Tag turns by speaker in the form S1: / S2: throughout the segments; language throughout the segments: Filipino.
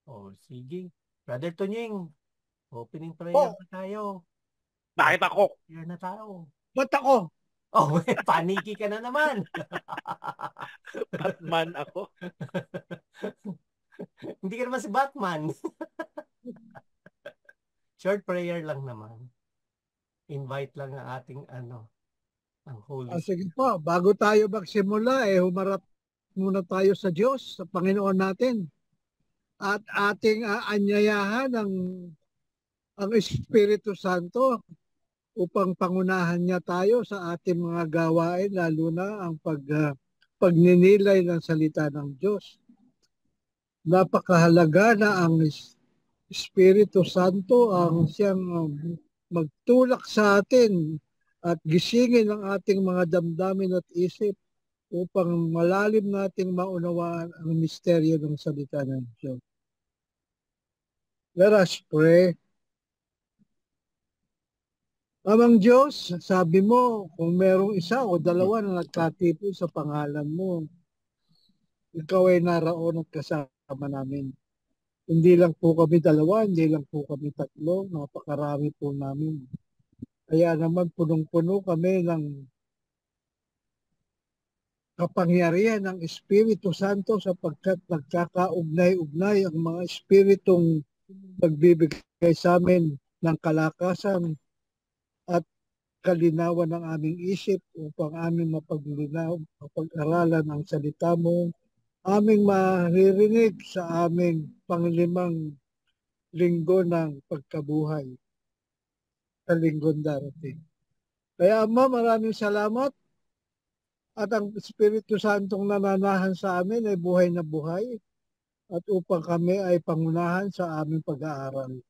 S1: O, sige. Brother Tunying, opening prayer
S2: Po,
S1: na tayo.
S3: Bakit ako?
S1: Prayer na tayo.
S2: ba't ako?
S1: Oh, paniki ka na naman.
S3: Batman ako.
S1: Hindi ka naman si Batman. Short prayer lang naman. Invite lang ang ating ang Holy
S2: Sige
S1: Spirit.
S2: po, bago tayo magsimula, humarap muna tayo sa Diyos, sa Panginoon natin. At ating aanyayahan ang Espiritu Santo upang pangunahan niya tayo sa ating mga gawain, lalo na ang pagninilay ng salita ng Diyos. Napakahalaga na ang Espiritu Santo ang siyang magtulak sa atin at gisingin ang ating mga damdamin at isip upang malalim nating maunawaan ang misteryo ng salita ng Diyos. Let us pray. Amang Diyos, sabi mo, kung merong isa o dalawa na nagkatipon sa pangalan mo, ikaw ay naraon at kasama namin. Hindi lang po kami dalawa, hindi lang po kami tatlo, napakarami po namin. Kaya naman punong-puno kami ng kapangyarihan ng Espiritu Santo sapagkat nagkakaugnay-ugnay ang mga Espiritong magbibigay sa amin ng kalakasan at kalinawan ng aming isip upang aming mapaglinaw, mapag-aralan ang salita mo, aming maririnig sa aming panglimang linggo ng pagkabuhay sa linggong darating. Kaya Ama, maraming salamat at ang Espiritu Santong nananahan sa amin ay buhay na buhay at upang kami ay pangunahan sa aming pag-aaral.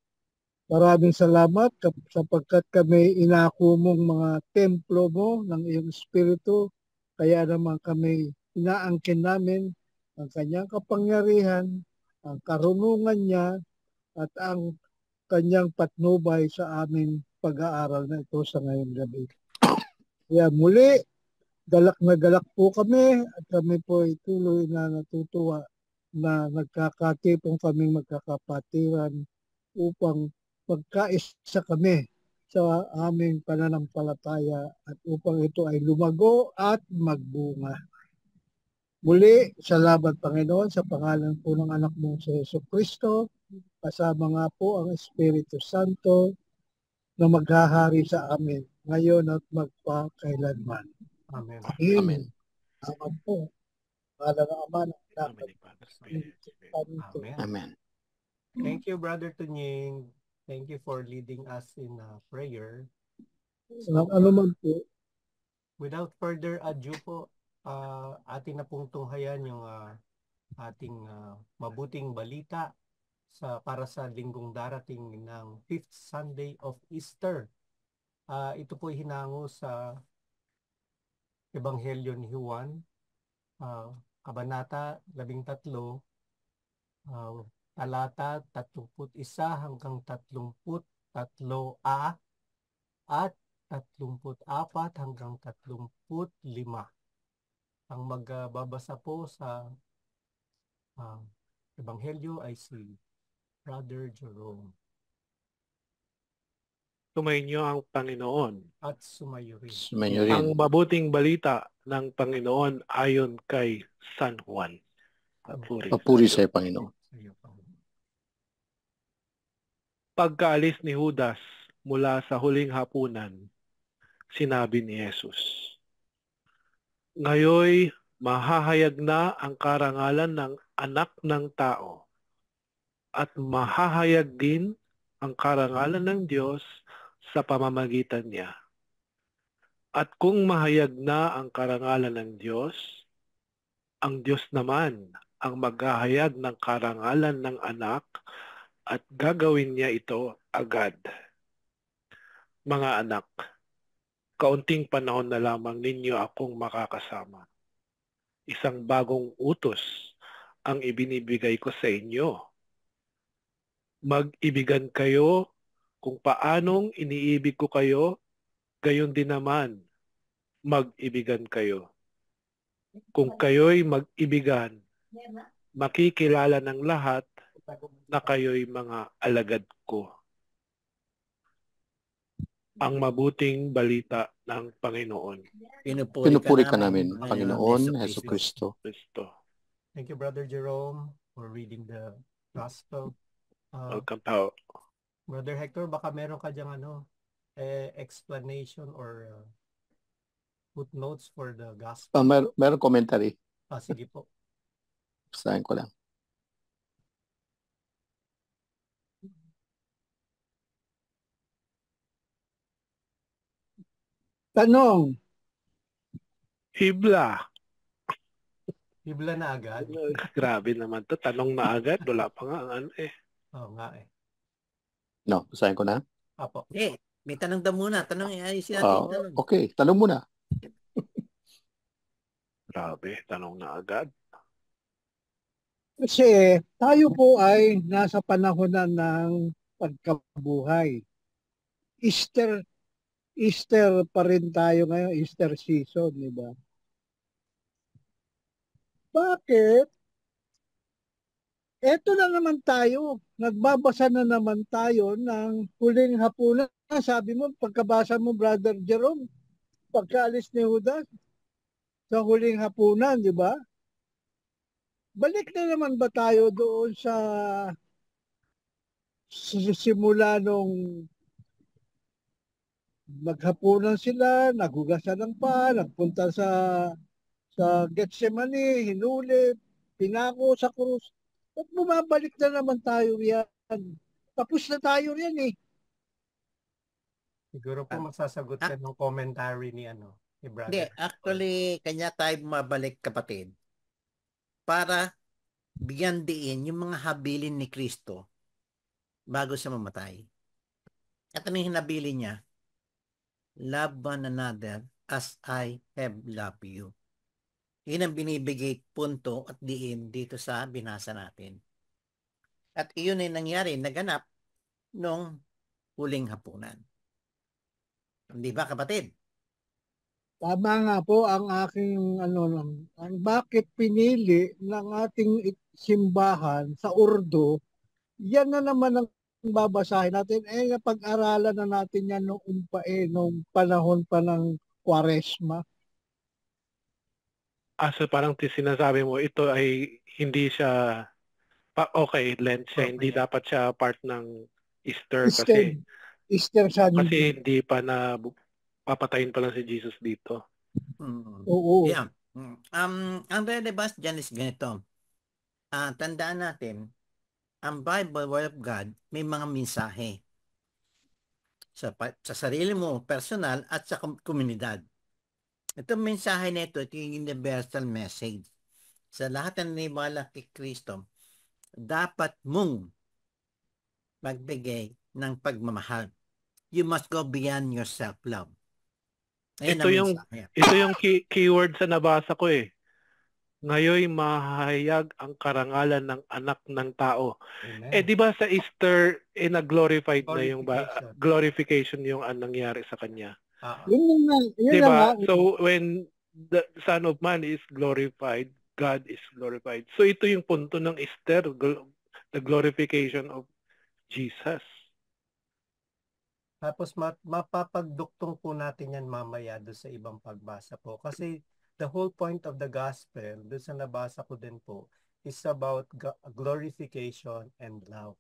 S2: Maraming salamat sapagkat kami inako mong mga templo mo ng iyong Espiritu. Kaya naman kami inaangkin namin ang kanyang kapangyarihan, ang karunungan niya at ang kanyang patnubay sa aming pag-aaral na ito sa ngayong gabi. Kaya muli, galak na galak po kami at kami po ay tuloy na natutuwa na nagkakatipong kaming magkakapatiran upang magkaisa kami sa aming pananampalataya at upang ito ay lumago at magbunga. Muli, salamat Panginoon sa pangalan po ng anak mong si Yesu Kristo, kasama nga po ang Espiritu Santo na maghahari sa amin ngayon at magpakailanman.
S1: Amen.
S3: Amen.
S2: Amen po. Pangalan ng Ama ng Anak
S3: Amen.
S1: Amen.
S3: Amen.
S1: Thank you, Brother Tunying. Thank you for leading us in prayer. So,
S2: Ano man po,
S1: without further ado po, atin na pong tunghayan yung ating mabuting balita para sa linggong darating ng 5th Sunday of Easter. Ito po hinango sa Ebanghelyo ni Juan, Kabanata 13, talata 31 hanggang 33a at 34 hanggang 35. Ang magbabasa po sa Ebanghelyo ay si Brother Jerome.
S3: Sumainyo ang Panginoon.
S1: At sumayo rin.
S4: Sumainyo
S3: Ang
S4: rin.
S3: mabuting balita ng Panginoon ayon kay San Juan.
S4: Papuri sa iyo, Panginoon.
S3: Pagkaalis ni Judas mula sa huling hapunan, sinabi ni Jesus, "Ngayoy mahahayag na ang karangalan ng Anak ng Tao at mahahayag din ang karangalan ng Diyos sa pamamagitan niya. At kung mahayag na ang karangalan ng Diyos, ang Diyos naman ang maghahayag ng karangalan ng Anak at gagawin niya ito agad. Mga anak, kaunting panahon na lamang ninyo akong makakasama. Isang bagong utos ang ibinibigay ko sa inyo. Mag-ibigan kayo kung paanong iniibig ko kayo, gayon din naman mag-ibigan kayo. Kung kayo'y mag-ibigan, makikilala ng lahat na kayo'y mga alagad ko. Ang mabuting balita ng Panginoon.
S4: Pinupuri ka namin, Panginoon Hesus Kristo.
S1: Thank you, Brother Jerome, for reading the Gospel.
S3: Welcome to.
S1: Brother Hector, baka meron ka diyang explanation or footnotes for the Gospel?
S4: Meron commentary.
S1: Sige po.
S4: Basahin ko lang.
S2: Tanong.
S3: Hibla.
S1: Hibla na agad.
S3: Grabe naman to. Tanong na agad. Wala pa nga.
S1: Oo nga eh.
S4: No, basahin ko na.
S1: Apo.
S5: May tanong daw muna. Tanong, ayusin natin yung tanong.
S4: Okay, tanong muna.
S3: Grabe, tanong na agad.
S2: Kasi tayo po ay nasa panahon na ng pagkabuhay. Easter pa rin tayo ngayon, Easter season, di ba? Bakit? Eto na naman tayo, nagbabasa na naman tayo ng huling hapunan. Sabi mo, pagkabasa mo, Brother Jerome, pagkaalis ni Judas, sa huling hapunan, di ba? Balik na naman ba tayo doon sa simula nung naghapunan sila, naghugasan ng nagpunta sa Gethsemane, hinuli, pinako sa krus. At bumabalik na naman tayo yan. Tapos na tayo yan eh.
S1: Siguro po masasagot ka ng commentary ni Brother.
S5: Hindi, actually, kanya tayo bumabalik, kapatid, para bigyan diin yung mga habilin ni Kristo bago siya mamatay. At ano yung hinabilin niya? Love one another as I have loved you. Yun ang binibigay punto at diin dito sa binasa natin. At iyon ay nangyari, naganap nung huling hapunan. Hindi ba, kapatid?
S2: Tama nga po ang aking ang bakit pinili ng ating simbahan sa Urdu, yan na naman ang babasahin natin. Pag-aralan na natin yan nung panahon pa ng Kwaresma.
S3: So parang sinasabi mo, ito ay hindi siya, okay, Lent siya, hindi dapat siya part ng Easter kasi hindi pa na papatayin pa lang si Jesus dito.
S2: Oo.
S5: Yeah. Ang relevance dyan is ganito. Tandaan natin, ang Bible, Word of God, may mga mensahe sa sarili mo, personal, at sa komunidad. Itong mensahe na ito yung universal message. Sa lahat ng naniniwala kay Kristo, dapat mong magbigay ng pagmamahal. You must go beyond your self-love.
S3: Ito yung keyword sa nabasa ko eh. Ngayoy mahayag ang karangalan ng anak ng tao. Amen. Di ba sa Easter na-glorified na yung glorification yung nangyari sa kanya?
S2: Yun
S3: diba? So when the Son of Man is glorified, God is glorified. So ito yung punto ng Easter, the glorification of Jesus.
S1: Tapos mapapagduktong po natin yan mamaya doon sa ibang pagbasa po. Kasi the whole point of the gospel, doon sa nabasa ko din po, is about glorification and love.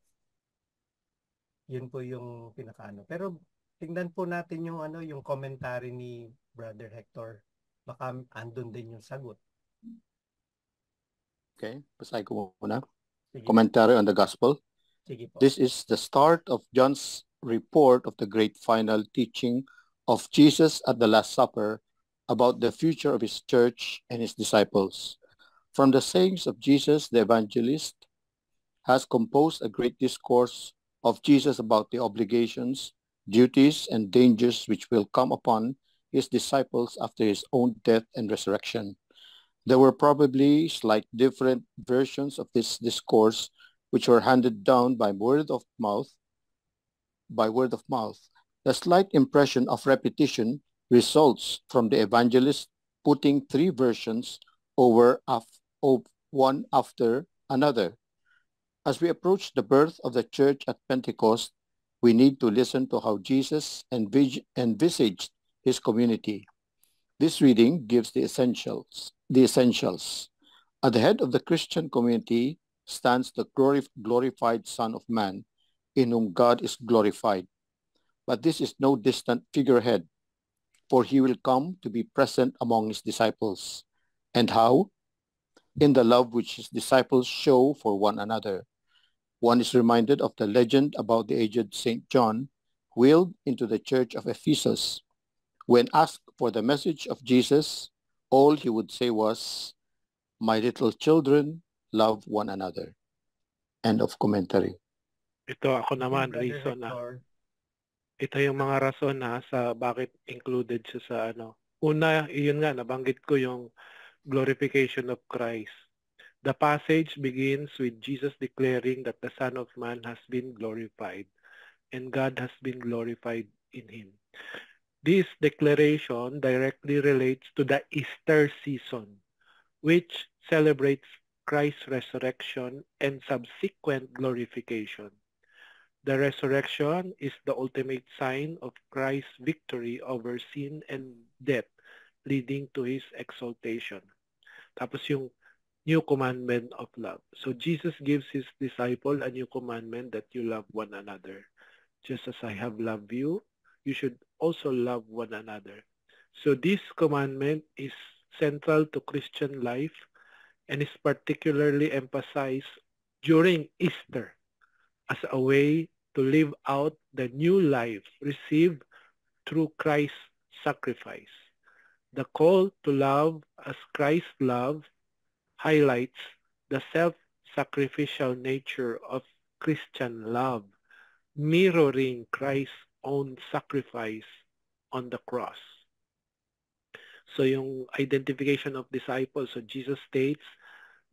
S1: Yun po yung pinakaano. Pero tingnan po natin yung yung commentary ni Brother Hector. Baka andun din yung sagot.
S4: Okay, basahin ko muna. Commentary on the gospel.
S1: Sige po.
S4: This is the start of John's report of the great final teaching of Jesus at the Last Supper about the future of his church and his disciples. From the sayings of Jesus, the evangelist has composed a great discourse of Jesus about the obligations, duties, and dangers which will come upon his disciples after his own death and resurrection. There were probably slight different versions of this discourse which were handed down by word of mouth. The slight impression of repetition results from the evangelist putting three versions over one after another. As we approach the birth of the church at Pentecost, we need to listen to how Jesus envisaged his community. This reading gives the essentials. At the head of the Christian community stands the glorified Son of Man, in whom God is glorified. But this is no distant figurehead, for he will come to be present among his disciples. And how? In the love which his disciples show for one another. One is reminded of the legend about the aged St. John, wheeled into the church of Ephesus. When asked for the message of Jesus, all he would say was, "My little children, love one another." End of commentary.
S3: Ito ako
S1: Thank you,
S3: naman,
S1: Brother
S3: reason na.
S1: Hector.
S3: Ito yung mga rason sa bakit included siya sa ano. Una, yun nga, nabanggit ko yung glorification of Christ. The passage begins with Jesus declaring that the Son of Man has been glorified and God has been glorified in him. This declaration directly relates to the Easter season, which celebrates Christ's resurrection and subsequent glorification. The resurrection is the ultimate sign of Christ's victory over sin and death, leading to his exaltation. Tapos yung new commandment of love. So Jesus gives his disciple a new commandment that you love one another. Just as I have loved you, you should also love one another. So this commandment is central to Christian life and is particularly emphasized during Easter as a way to live out the new life received through Christ's sacrifice. The call to love as Christ loved highlights the self-sacrificial nature of Christian love, mirroring Christ's own sacrifice on the cross. So yung identification of disciples, so Jesus states,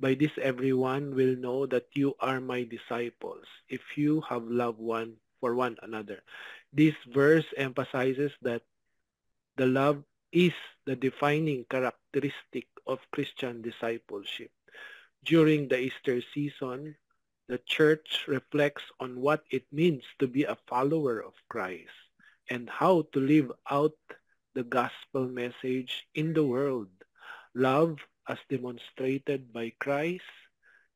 S3: "By this everyone will know that you are my disciples, if you have love one for one another." This verse emphasizes that the love is the defining characteristic of Christian discipleship. During the Easter season, the church reflects on what it means to be a follower of Christ and how to live out the gospel message in the world. Love, as demonstrated by Christ,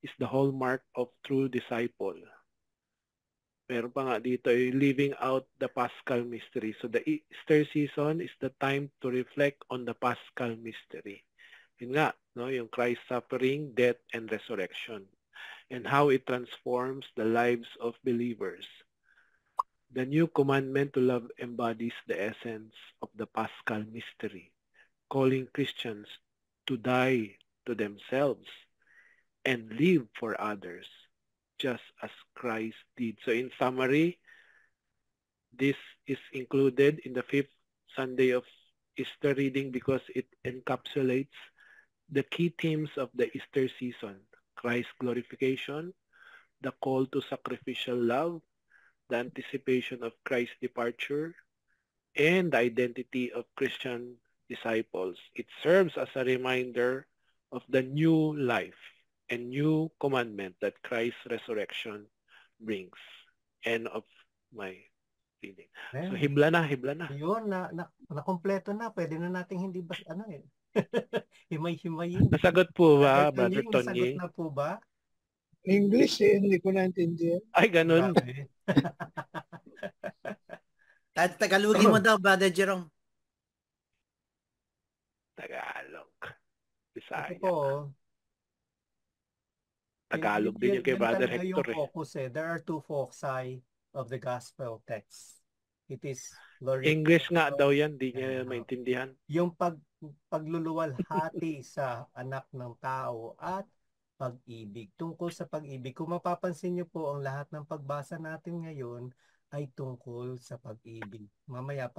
S3: is the hallmark of true disciple. Meron pa nga dito, living out the Paschal mystery. So the Easter season is the time to reflect on the Paschal mystery. Yun nga, no, yung Christ suffering, death, and resurrection, and how it transforms the lives of believers. The new commandment to love embodies the essence of the Paschal mystery, calling Christians to die to themselves and live for others, just as Christ did. So in summary, this is included in the fifth Sunday of Easter reading because it encapsulates the key themes of the Easter season: Christ's glorification, the call to sacrificial love, the anticipation of Christ's departure, and the identity of Christian disciples. It serves as a reminder of the new life and new commandment that Christ's resurrection brings. End of my reading. So hibla na.
S1: Yun, nakompleto na. Pwede na nating hindi ba, himay-himayin.
S3: Nasagot po ba,
S1: Brother
S3: Brother
S1: Tonying, nasagot
S3: Tony?
S1: na po ba?
S2: English hindi ko naintindihan.
S3: Ay, ganun.
S1: Grabe.
S5: Tagalogin mo daw, Brother Jerome.
S3: Tagalog.
S1: Ito
S3: Bisaya.
S1: po,
S3: Tagalog din yung kay Brother
S1: talaga
S3: Hector.
S1: Yung focus There are two foci of the gospel text. It is
S3: English nga daw yan, di niya maintindihan.
S1: Yung pagluluwalhati sa anak ng tao at pag-ibig. Tungkol sa pag-ibig, kung mapapansin niyo po, ang lahat ng pagbasa natin ngayon ay tungkol sa pag-ibig. Mamaya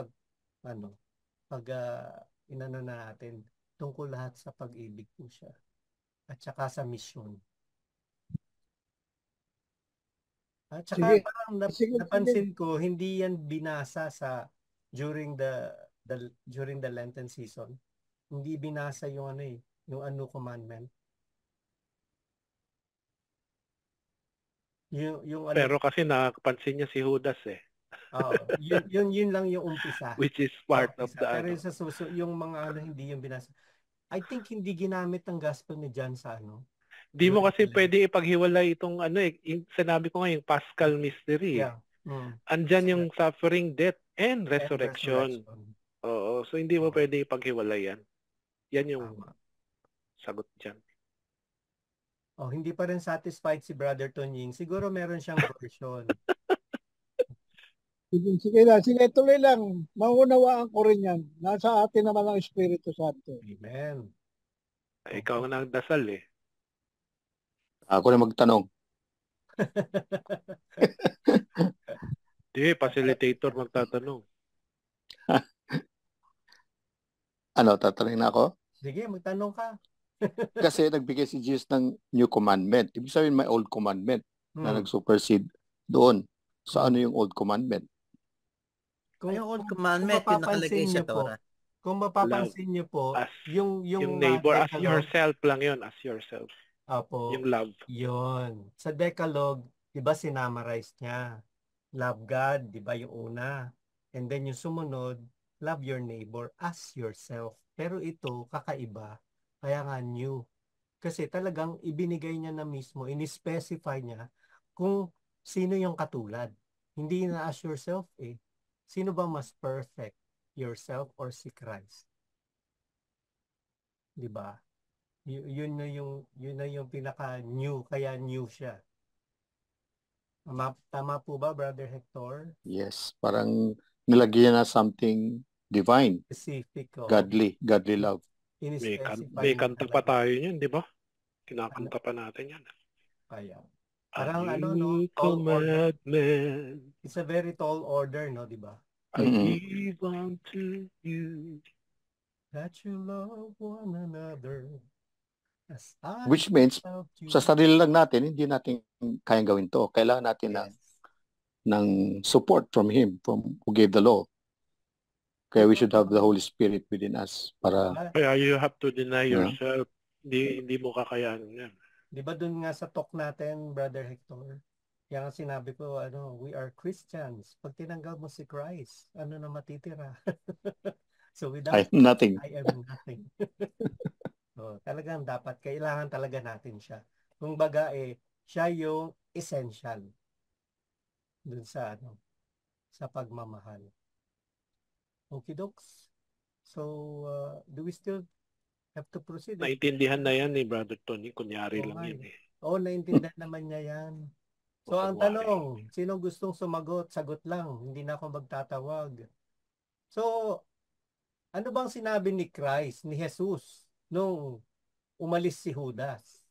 S1: inano na natin, tungkol lahat sa pag-ibig po siya. At saka sa misyon. At saka parang napansin ko, hindi yan binasa during the Lenten season. Hindi binasa yung yung new commandment. Yung ano,
S3: Pero kasi nakapansin niya si Judas eh.
S1: yun lang yung umpisa.
S3: Which is part of
S1: Umpisa.
S3: the
S1: Pero yung sa yung mga ano, hindi yung binasa. I think hindi ginamit ang gospel ni John sa ano.
S3: Di mo kasi
S1: Jerusalem.
S3: pwede ipaghiwalay itong ano eh. Sinabi ko nga yung Paschal Mystery.
S1: Yeah.
S3: Andyan yung suffering, death, and resurrection. Oo. So hindi mo pwede ipaghiwalay yan. Yan yung sagot dyan.
S1: Hindi pa rin satisfied si Brother Tonying. Siguro meron siyang version.
S2: Sige, tuloy lang. Maunawaan ko rin yan. Nasa atin naman ang Espiritu Santo.
S1: Amen.
S3: Ikaw ang nagdasal eh.
S4: Ako na magtanong.
S3: Di, facilitator magtatanong.
S4: Ano, tatanungin na ako?
S1: Sige, magtanong ka.
S4: Kasi nagbigay si Jesus ng new commandment. Ibig sabihin may old commandment na nag-supersede doon. So ano yung old commandment?
S5: Yung old commandment, yung nakalagay sa Torah.
S1: Kung mapapansin niyo po, yung
S3: neighbor, as
S1: Decalogue,
S3: yourself lang yun, as yourself.
S1: Apo,
S3: yung love.
S1: Yun. Sa Decalogue, di ba sinamarize niya? Love God, di ba yung una? And then yung sumunod, love your neighbor as yourself. Pero ito, kakaiba. Kaya nga new. Kasi talagang ibinigay niya na mismo, in-specify niya kung sino yung katulad. Hindi na as yourself eh. Sino ba mas perfect? Yourself or si Christ? 'Di ba? Yun na yung pinaka new, kaya new siya. Tama po ba, Brother Hector?
S4: Yes, parang nilagyan na something divine,
S1: Specific.
S4: godly love.
S3: May kanta pa tayo yun, di ba? Kinakanta pa natin yan.
S1: Kaya. Parang
S3: tall order.
S1: It's a very tall order, no, di ba?
S3: I give unto you
S1: that you love one another as I
S4: Which means,
S1: love you.
S4: sa sarili lang natin, hindi natin kayang gawin to. Kailangan natin ng support from Him, from who gave the law. Kaya we should have the Holy Spirit within us para...
S3: Kaya you have to deny yourself. Hindi mo kakayanin yan.
S1: Di ba dun nga sa talk natin, Brother Hector? Kaya sinabi ko, we are Christians. Pag tinanggal mo si Christ, ano na matitira? So without
S4: I am nothing.
S1: I am nothing. So, talagang kailangan talaga natin siya. Kung baga siya yung essential dun sa sa pagmamahal. Okay, docs. So, do we still have to proceed?
S3: Naintindihan na yan ni Brother Tony. Kunyari lang yun eh.
S1: Naintindihan naman niya yan. So, ang tanong, sino gustong sumagot? Sagot lang. Hindi na ako magtatawag. So, ano bang sinabi ni Christ, ni Jesus, nung umalis si Judas?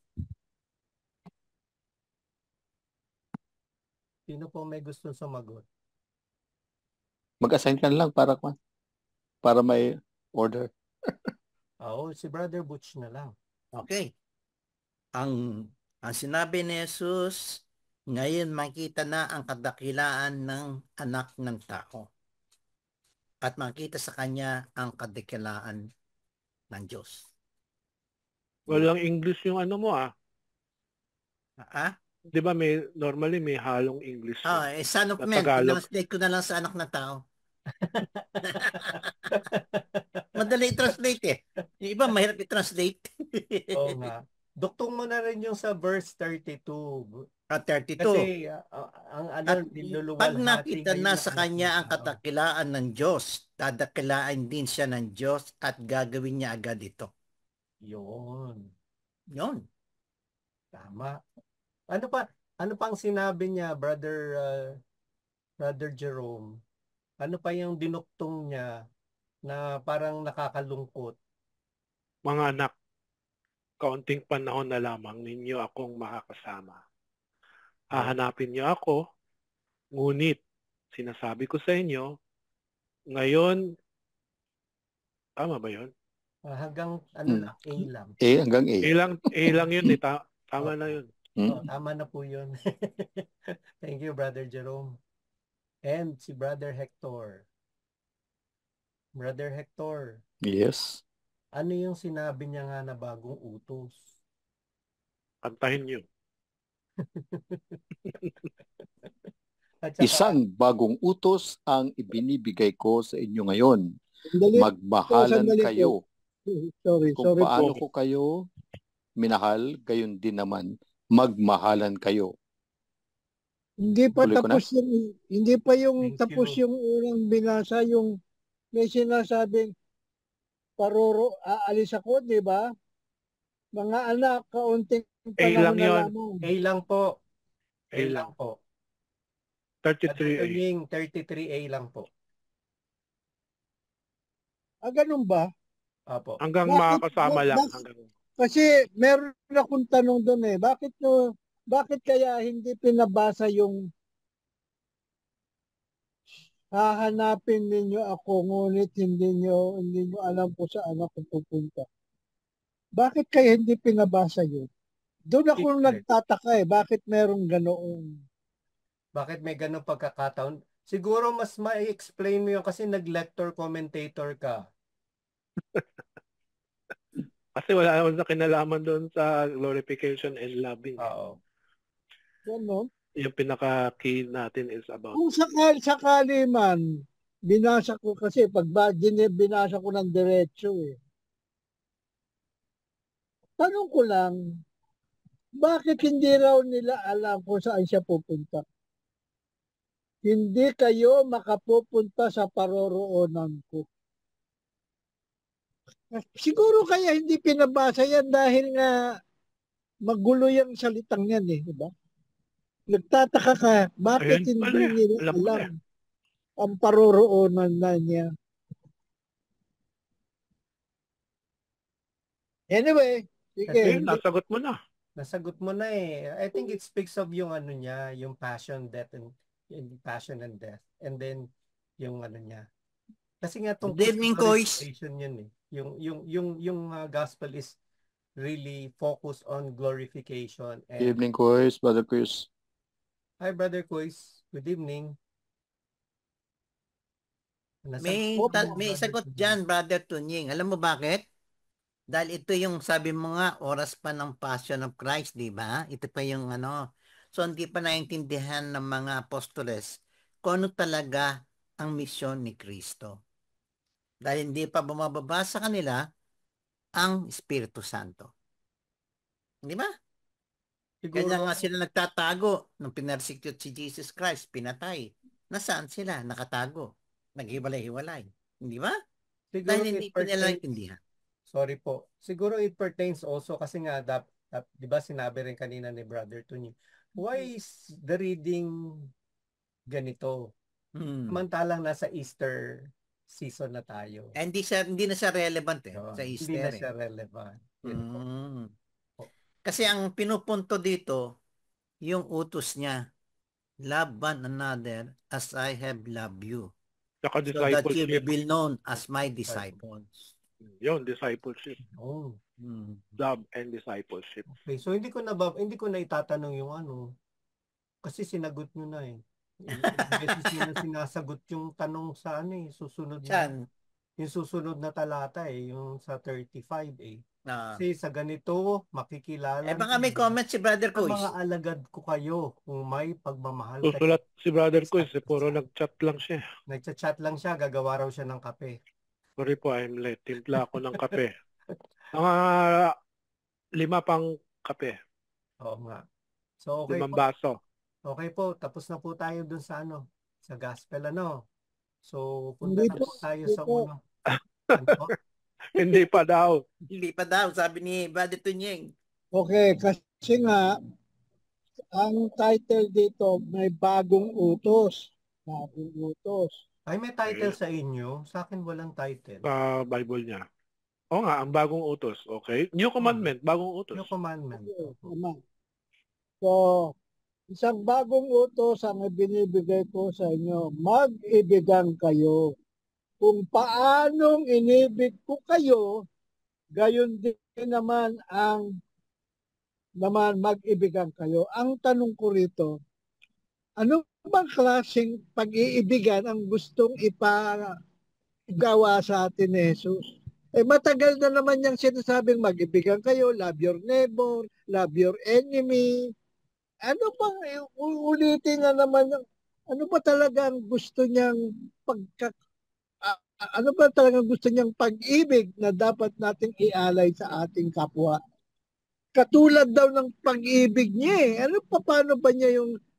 S1: Sino po may gustong sumagot?
S4: Mag-assign ka lang para may order.
S1: Si Brother Butch na lang.
S5: Okay. Ang sinabi ni Jesus, ngayon makita na ang kadakilaan ng anak ng tao. At makita sa kanya ang kadakilaan ng Diyos.
S3: Walang English yung mo Di ba normally may halong English.
S5: Son of Man. Translate ko na lang sa anak ng tao. Madali i-translate eh. Yung iba mahirap i-translate.
S1: Oo nga. Duktong mo na rin yung sa verse 32.
S5: 32.
S1: Kasi
S5: pag nakita na sa kanya ang kadakilaan ng Diyos, dadakilaan din siya ng Diyos at gagawin niya agad ito.
S1: Yun. Tama. Ano pang sinabi niya, Brother Jerome? Ano pa yung dinuktong niya na parang nakakalungkot?
S3: Mga anak, kaunting panahon na lamang ninyo akong makakasama. Hahanapin niyo ako, ngunit sinasabi ko sa inyo, ngayon, tama ba yun?
S1: Hanggang lang, A lang.
S4: Hanggang A.
S3: A lang yun eh. Tama na yun.
S1: Tama na po yun. Thank you, Brother Jerome. And si Brother Hector. Brother Hector.
S4: Yes.
S1: Ano yung sinabi niya nga na bagong utos?
S3: Kantahin niyo.
S1: At saka,
S4: Isang bagong utos ang ibinibigay ko sa inyo ngayon.
S2: Sandali,
S4: Magmahalan
S2: sandali po.
S4: kayo.
S2: Sorry
S4: Kung paano
S2: po.
S4: ko kayo minahal, gayon din naman magmahalan kayo.
S2: Hindi pa
S4: Tuloy ko na?
S2: tapos yung, hindi pa yung
S1: Thank
S2: tapos
S1: you.
S2: yung unang binasa, yung may sinasabing aalis ako, di ba? Mga anak, kaunting
S3: A lang
S2: panahon na
S3: yun.
S2: lamang.
S1: A lang po. A
S3: A
S1: lang
S3: lang.
S1: po.
S3: 33A.
S1: Tunying 33A lang po.
S2: Ganun ba?
S1: Apo.
S3: Hanggang
S2: Bakit-
S3: makakasama lang.
S2: bakit- Kasi meron akong tanong doon bakit kaya hindi pinabasa yung hahanapin ninyo ako ngunit hindi nyo alam kung saan ako pupunta. Bakit kaya hindi pinabasa yun? Doon ako
S1: Secret.
S2: nagtataka bakit meron ganoong.
S1: Bakit may ganong pagkakataon? Siguro mas ma-explain mo yun kasi nag-lector commentator ka.
S3: Kasi wala naman sa kinalaman doon sa glorification and loving.
S1: Oo.
S2: Ganon.
S3: Yung pinaka-key natin is about
S2: Kung sakali man, binasa ko kasi binasa ko ng diretso Tanong ko lang, bakit hindi raw nila alam kung saan siya pupunta? Hindi kayo makapupunta sa paroroonan ko. Siguro kaya hindi pinabasa yan dahil nga magulo yung salitang yan di ba? Nagtataka ka, bakit
S3: Ayun,
S2: hindi nila
S3: alam ko na.
S2: alam ang paroroonan na niya? Anyway, sige.
S3: Ayun, nasagot mo na.
S1: Nasagot mo na eh. I think it speaks of yung ano niya, yung passion, death, and passion and death. And then, yung ano niya. Kasi nga tungkol
S5: Good evening, Kois.
S1: glorification yun eh. Yung gospel is really focused on glorification.
S4: Good
S1: And
S4: evening, Chris, Brother Chris.
S1: hi, Brother Kois. Good evening.
S5: May sagot dyan, Brother Tunying. Alam mo bakit? Dahil ito yung sabi mo nga, oras pa ng Passion of Christ, di ba? Ito pa yung ano. So, hindi pa naintindihan ng mga apostoles kung ano talaga ang misyon ni Kristo. Dahil hindi pa bumababa sa kanila ang Espiritu Santo. Di ba? Kaya nga sila nagtatago nung pinersecute si Jesus Christ, pinatay. Nasaan sila? Nakatago. Naghiwalay-hiwalay. Hindi ba? Dahil hindi pa nila naintindihan.
S1: Sorry po. Siguro it pertains also kasi nga, di ba sinabi rin kanina ni Brother Tunying, why is the reading ganito? Samantalang nasa Easter season na tayo.
S5: Hindi na siya relevant sa Easter.
S1: Hindi na siya relevant.
S5: Kasi ang pinupunto dito, yung utos niya, love one another as I have loved you.
S3: Saka
S5: So that you
S3: discipleship.
S5: will be known as my disciples.
S3: Yun, discipleship.
S1: Oh.
S3: Love and discipleship.
S1: Okay, so hindi ko na itatanong yung ano. Kasi sinagot nyo na eh. Beses nyo na sinasagot yung tanong sa ano eh. Susunod na. Yung susunod na talata eh. Yung sa 35 eh. Kasi sa ganito, makikilala.
S5: Baka may comment si Brother Kois.
S1: Mga alagad ko kayo kung may pagmamahal kayo.
S3: Susulat si Brother Kois, puro nag-chat lang siya.
S1: Nagchat-chat lang siya, gagawa raw siya ng kape.
S3: Sorry po, I'm late. Timpla ako ng kape. Mga 5 pang kape.
S1: Oo nga. So okay
S3: 5 baso.
S1: Okay po, tapos na po tayo dun sa ano, sa gospel ano. So punta na po tayo sa uno. Ano?
S3: Hindi pa daw.
S5: Hindi pa daw, sabi ni Brother Tunying.
S2: Okay, kasi nga, ang title dito, may bagong utos. Bagong utos.
S1: Ay, may title sa inyo. Sa akin walang title.
S3: Sa Bible niya. Oo nga, ang bagong utos. Okay? New commandment, bagong utos.
S1: New commandment.
S2: So, isang bagong utos ang ibinibigay ko sa inyo. Mag-ibigan kayo. Kung paanong inibig ko kayo, gayon din naman mag-ibigan kayo. Ang tanong ko rito, ano bang klaseng pag-iibigan ang gustong ipagawa sa atin ni Jesus? Matagal na naman niyang sinasabing mag-ibigan kayo, love your neighbor, love your enemy. Ano bang ulitin na naman Ano ba talagang gusto niyang ano ba talagang gusto niyang pag-ibig na dapat nating ialay sa ating kapwa? Katulad daw ng pag-ibig niya eh.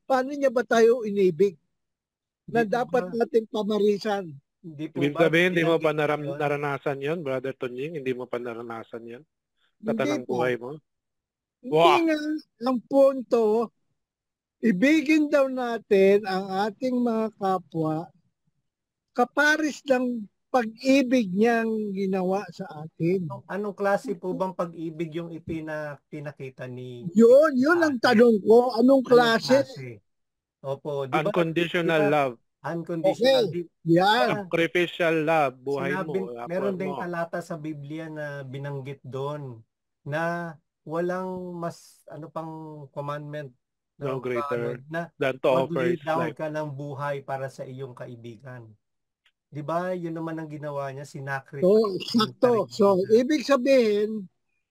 S2: Paano niya ba tayo inibig
S1: Hindi
S2: na
S1: po
S2: dapat
S1: ba,
S2: natin pamarisan?
S1: hindi po
S3: Ibig
S1: ba
S3: sabihin, hindi mo pa
S1: binanggit niya yun?
S3: naranasan yon, Brother Tonying? Hindi mo pa naranasan yon sa
S2: Hindi
S3: tanang
S2: pa.
S3: buhay mo?
S2: Hindi
S3: Wow!
S2: nga ang punto, ibigin daw natin ang ating mga kapwa kaparis ng pag-ibig niyang ginawa sa atin.
S1: Anong klase po bang pag-ibig yung pinakita ni
S2: Yun
S1: sa
S2: ang
S1: atin?
S2: tanong ko. Anong
S1: Anong
S2: klase?
S1: klase? Opo, di
S3: Unconditional
S1: ba
S3: love,
S2: Okay.
S1: unconditional, di
S2: Yan.
S1: ba
S3: sacrificial love, buhay mo,
S1: meron
S3: effort
S1: ding
S3: mo.
S1: talata sa Biblia na binanggit doon na walang mas ano pang commandment na
S3: No greater
S1: na
S3: than to offer
S1: mag-lay
S3: his
S1: down
S3: life.
S1: ka ng buhay para sa iyong kaibigan. Di ba? Yun naman ang ginawa niya,
S2: So,
S1: sinacrifice yung
S2: sakto.
S1: sarili
S2: So,
S1: niya.
S2: ibig sabihin,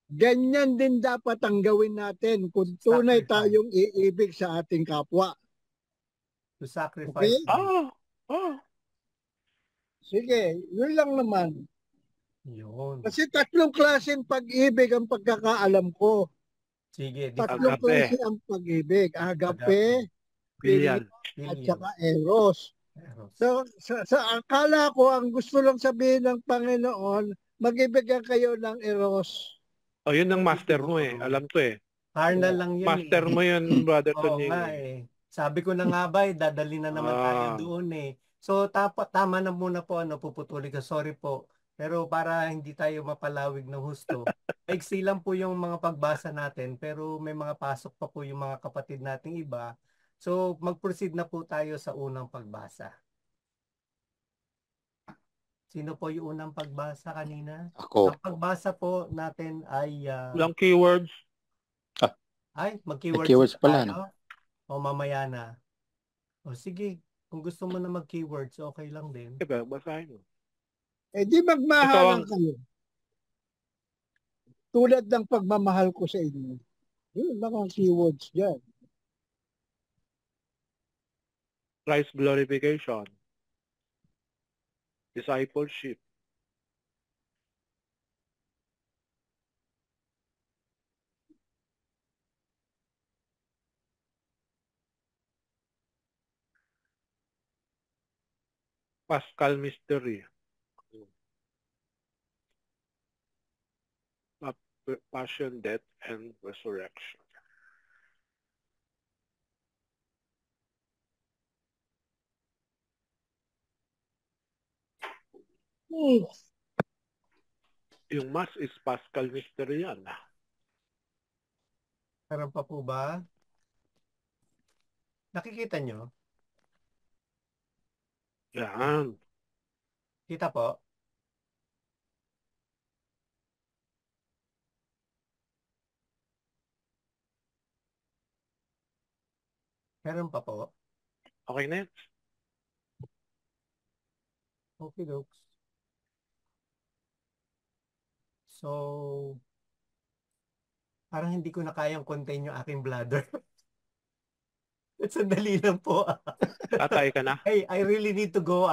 S2: ganyan din dapat ang gawin natin kung tunay
S1: Sacrifice.
S2: tayong iibig sa ating kapwa.
S1: To sacrifice.
S2: Okay?
S3: Oh, oh.
S2: Sige, yun lang naman.
S1: Yun.
S2: Kasi tatlong klaseng pag-ibig ang pagkakaalam ko.
S1: Sige,
S2: Tatlong
S3: Agape.
S2: klase ang pag-ibig. Agape,
S3: Filial.
S2: at saka eros. So, sa akala ko, ang gusto lang sabihin ng Panginoon, mag-ibigay kayo ng eros.
S3: Oh, yun ang master mo eh. Alam ko eh.
S1: Carnal lang yun
S3: Master
S1: eh.
S3: mo yun, Brother
S1: Oo
S3: Tonying.
S1: nga eh. Sabi ko na nga ba, dadali na naman tayo doon eh. So tama na muna po, puputuli ka. Sorry po. Pero para hindi tayo mapalawig ng husto, maiksi lang po yung mga pagbasa natin, pero may mga pasok pa po yung mga kapatid nating iba. So mag-proceed na po tayo sa unang pagbasa. Sino po yung unang pagbasa kanina?
S4: Ako.
S1: Ang pagbasa po natin ay
S3: Walang keywords.
S1: mag-keywords
S4: Keywords
S1: na
S4: pala,
S1: tayo?
S4: no?
S1: O mamaya na? O sige, kung gusto mo na mag-keywords, okay lang din.
S3: Diba, basahin mo.
S2: Eh di magmahalan kayo. Tulad ng pagmamahal ko sa inyo. Yun, mga keywords dyan.
S3: Christ glorification. Discipleship. Paschal mystery. Passion, death, and resurrection. Yung Mass is Paschal mystery yan.
S1: Meron pa po ba? Nakikita nyo?
S3: Yan.
S1: Kita po? Meron pa po?
S3: Okay na yan.
S1: Okay, dokes. So, parang hindi ko na kayang contain yung aking bladder. Sandali lang po.
S3: Tatay ka na.
S1: Hey, I really need to go.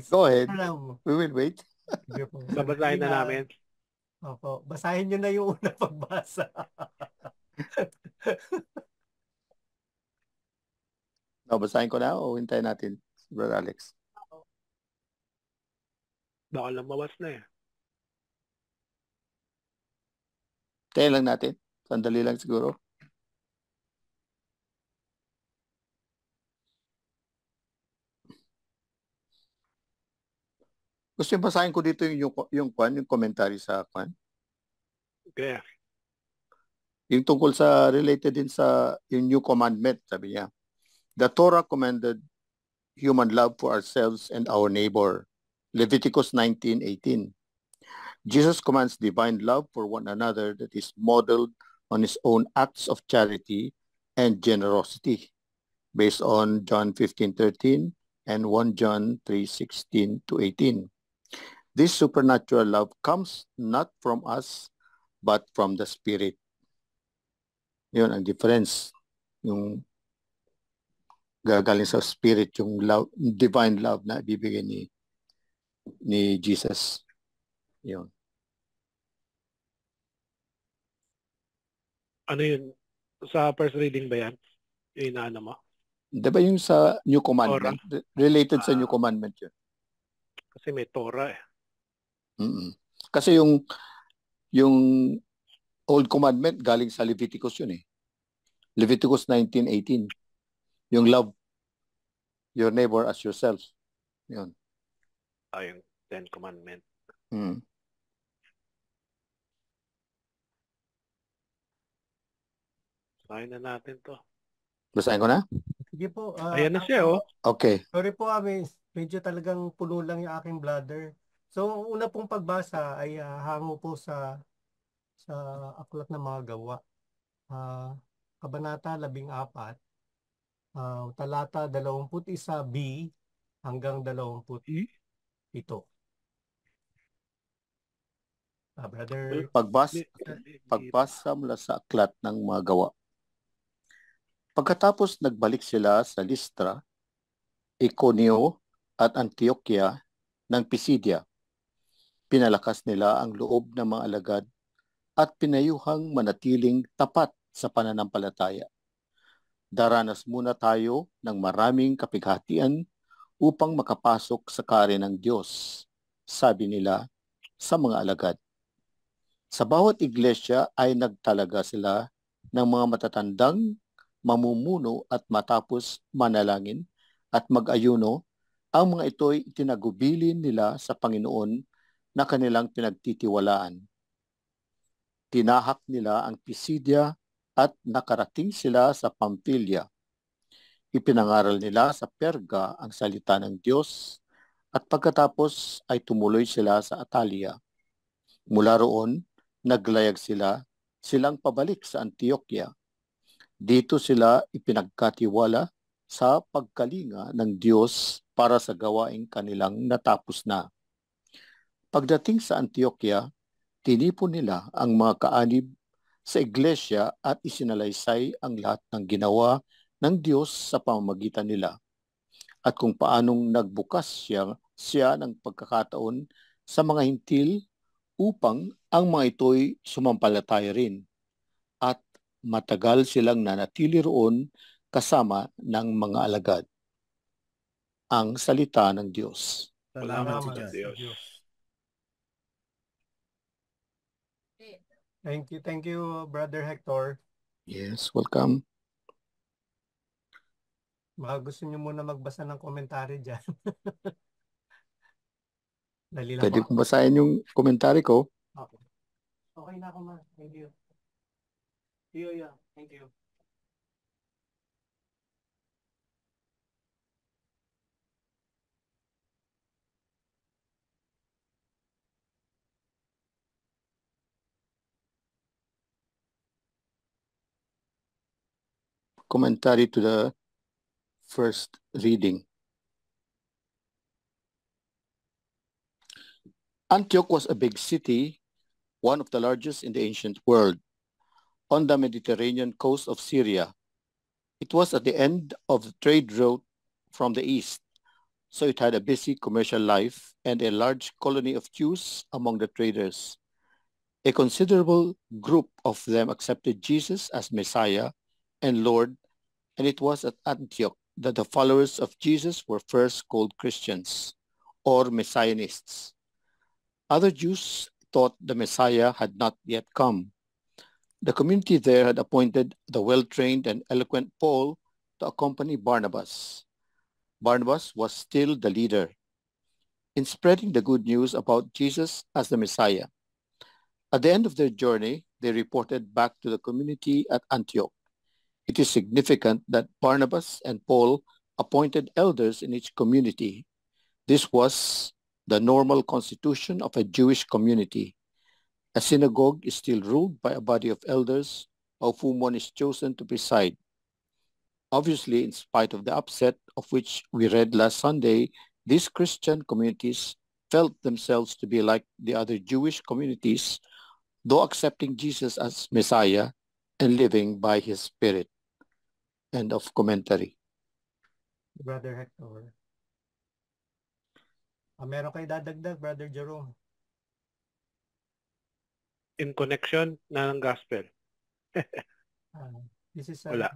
S4: Go ahead. We will wait.
S1: Sige po.
S3: Babasahin na namin.
S1: Opo. Basahin nyo na yung unang pagbasa.
S4: No, basahin ko na o hintayin natin, Brother Alex.
S3: Baka lumawas na eh.
S4: Tayo lang natin. Sandali lang siguro. Gusto yung basahin ko dito yung commentary sa kwan.
S3: Okay.
S4: Yung tungkol sa related din sa yung new commandment, sabi niya. The Torah commanded human love for ourselves and our neighbor. Leviticus 19:18. Jesus commands divine love for one another that is modeled on his own acts of charity and generosity, based on John 15:13 and 1 John 3:16-18. This supernatural love comes not from us, but from the Spirit. Yun ang difference. Yung Gagaling sa spirit yung love, divine love na ibibigay ni Jesus. Yun.
S3: Ano yun? Sa first reading ba yan? Yung inaano mo?
S4: Di ba yung sa New Commandment? Related sa New Commandment yun.
S3: Kasi may Torah eh.
S4: Mm-mm. Kasi yung Old Commandment galing sa Leviticus yun eh. Leviticus 19:18. Yung love your neighbor as yourself. Yun.
S3: Yung Ten Commandment.
S4: Mm.
S3: Basahin na natin to.
S4: Basahin ko na?
S1: Sige po.
S3: Ayan na siya, oh.
S4: Okay.
S1: Sorry po, medyo talagang puno lang yung aking bladder. So, una pong pagbasa ay hango po sa Aklat ng Mga Gawa. Kabanata 14, talata 21b hanggang 27. Brother,
S4: Pagbasa mula sa Aklat ng Mga Gawa. Pagkatapos nagbalik sila sa Listra, Iconio at Antioquia ng Pisidia, pinalakas nila ang loob ng mga alagad at pinayuhang manatiling tapat sa pananampalataya. Daranas muna tayo ng maraming kapighatian upang makapasok sa kaharian ng Diyos, sabi nila sa mga alagad. Sa bawat iglesia ay nagtalaga sila ng mga matatandang mamumuno at matapos manalangin at mag-ayuno, ang mga ito'y itinagubilin nila sa Panginoon na kanilang pinagtitiwalaan. Tinahak nila ang Pisidia at nakarating sila sa Pamphylia. Ipinangaral nila sa Perga ang salita ng Diyos at pagkatapos ay tumuloy sila sa Atalia. Mula roon, naglayag silang pabalik sa Antioquia. Dito sila ipinagkatiwala sa pagkalinga ng Diyos para sa gawaing kanilang natapos na. Pagdating sa Antioquia, tinipon nila ang mga kaanib sa iglesia at isinalaysay ang lahat ng ginawa ng Diyos sa pamamagitan nila at kung paanong nagbukas siya ng pagkakataon sa mga hintil upang ang mga ito'y sumampalataya rin at matagal silang nanatili roon kasama ng mga alagad. Ang salita ng Diyos.
S5: Salamat sa
S1: salamat
S5: Diyos.
S1: sa Diyos. Thank you, Brother Hector.
S4: Yes, welcome.
S1: Baka gusto niyo muna magbasa ng komentary dyan. Dali lang
S4: Pwede
S1: po.
S4: kong basahin yung komentary ko.
S1: Okay. Okay na ako, ma. Thank you. Yeah. Thank you.
S4: Commentary to the first reading. Antioch was a big city, one of the largest in the ancient world, on the Mediterranean coast of Syria. It was at the end of the trade route from the east, so it had a busy commercial life and a large colony of Jews among the traders. A considerable group of them accepted Jesus as Messiah and Lord, and it was at Antioch that the followers of Jesus were first called Christians or Messianists. Other Jews thought the Messiah had not yet come. The community there had appointed the well-trained and eloquent Paul to accompany Barnabas. Barnabas was still the leader in spreading the good news about Jesus as the Messiah. At the end of their journey, they reported back to the community at Antioch. It is significant that Barnabas and Paul appointed elders in each community. This was the normal constitution of a Jewish community. A synagogue is still ruled by a body of elders, of whom one is chosen to preside. Obviously, in spite of the upset of which we read last Sunday, these Christian communities felt themselves to be like the other Jewish communities, though accepting Jesus as Messiah and living by his Spirit. End of commentary.
S1: Brother Hector. Meron kayo dadagdag, Brother Jerome?
S3: In connection na ng gospel.
S1: This is
S3: Wala.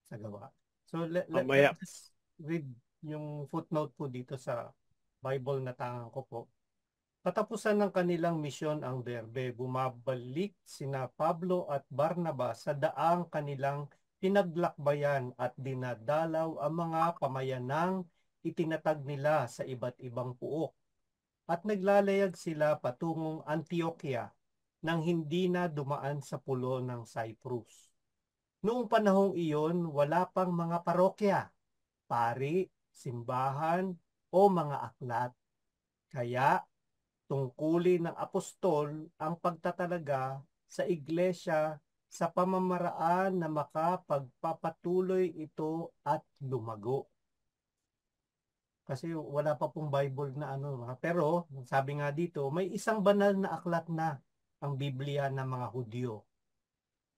S1: sa gawa. So
S3: Mamaya.
S1: let's read yung footnote po dito sa Bible na tangan ko po. Katapusan ng kanilang misyon ang Derbe, bumabalik sina Pablo at Barnabas sa daang kanilang pinaglakbayan at dinadalaw ang mga pamayanang itinatag nila sa iba't ibang puok. At naglalayag sila patungong Antioquia nang hindi na dumaan sa pulo ng Cyprus. Noong panahong iyon, wala pang mga parokya, pari, simbahan, o mga aklat. Kaya, tungkulin ng apostol ang pagtatalaga sa iglesia sa pamamaraan na makapagpapatuloy ito at lumago. Kasi wala pa pong Bible na pero sabi nga dito, may isang banal na aklat na ang Biblia ng mga Hudyo.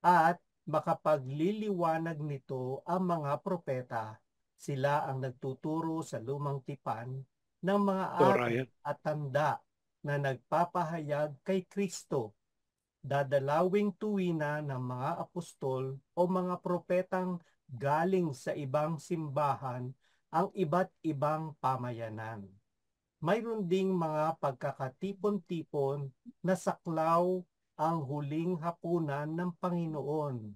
S1: At makapagliliwanag nito ang mga propeta. Sila ang nagtuturo sa lumang tipan ng mga aral at tanda na nagpapahayag kay Kristo. Dadalawing tuwina ng mga apostol o mga propetang galing sa ibang simbahan ang iba't ibang pamayanan. Mayroon ding mga pagkakatipon-tipon na saklaw ang huling hapunan ng Panginoon.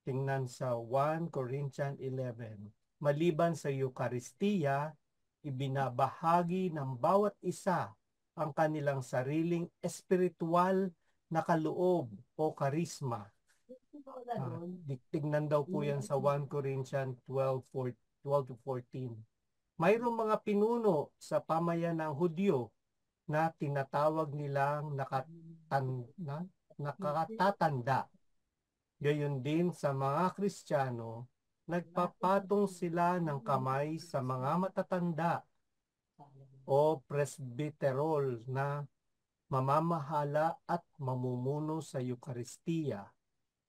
S1: Tingnan sa 1 Corinthians 11. Maliban sa Eucharistia, ibinabahagi ng bawat isa ang kanilang sariling espiritual na kaloob o karisma. Tingnan daw po yan sa 1 Corinthians 12-14. Mayroong mga pinuno sa pamayanang Hudyo na tinatawag nilang nakatatanda. Gayon din sa mga Kristiyano, nagpapatong sila ng kamay sa mga matatanda o presbiterol na mamamahala at mamumuno sa Eucharistia.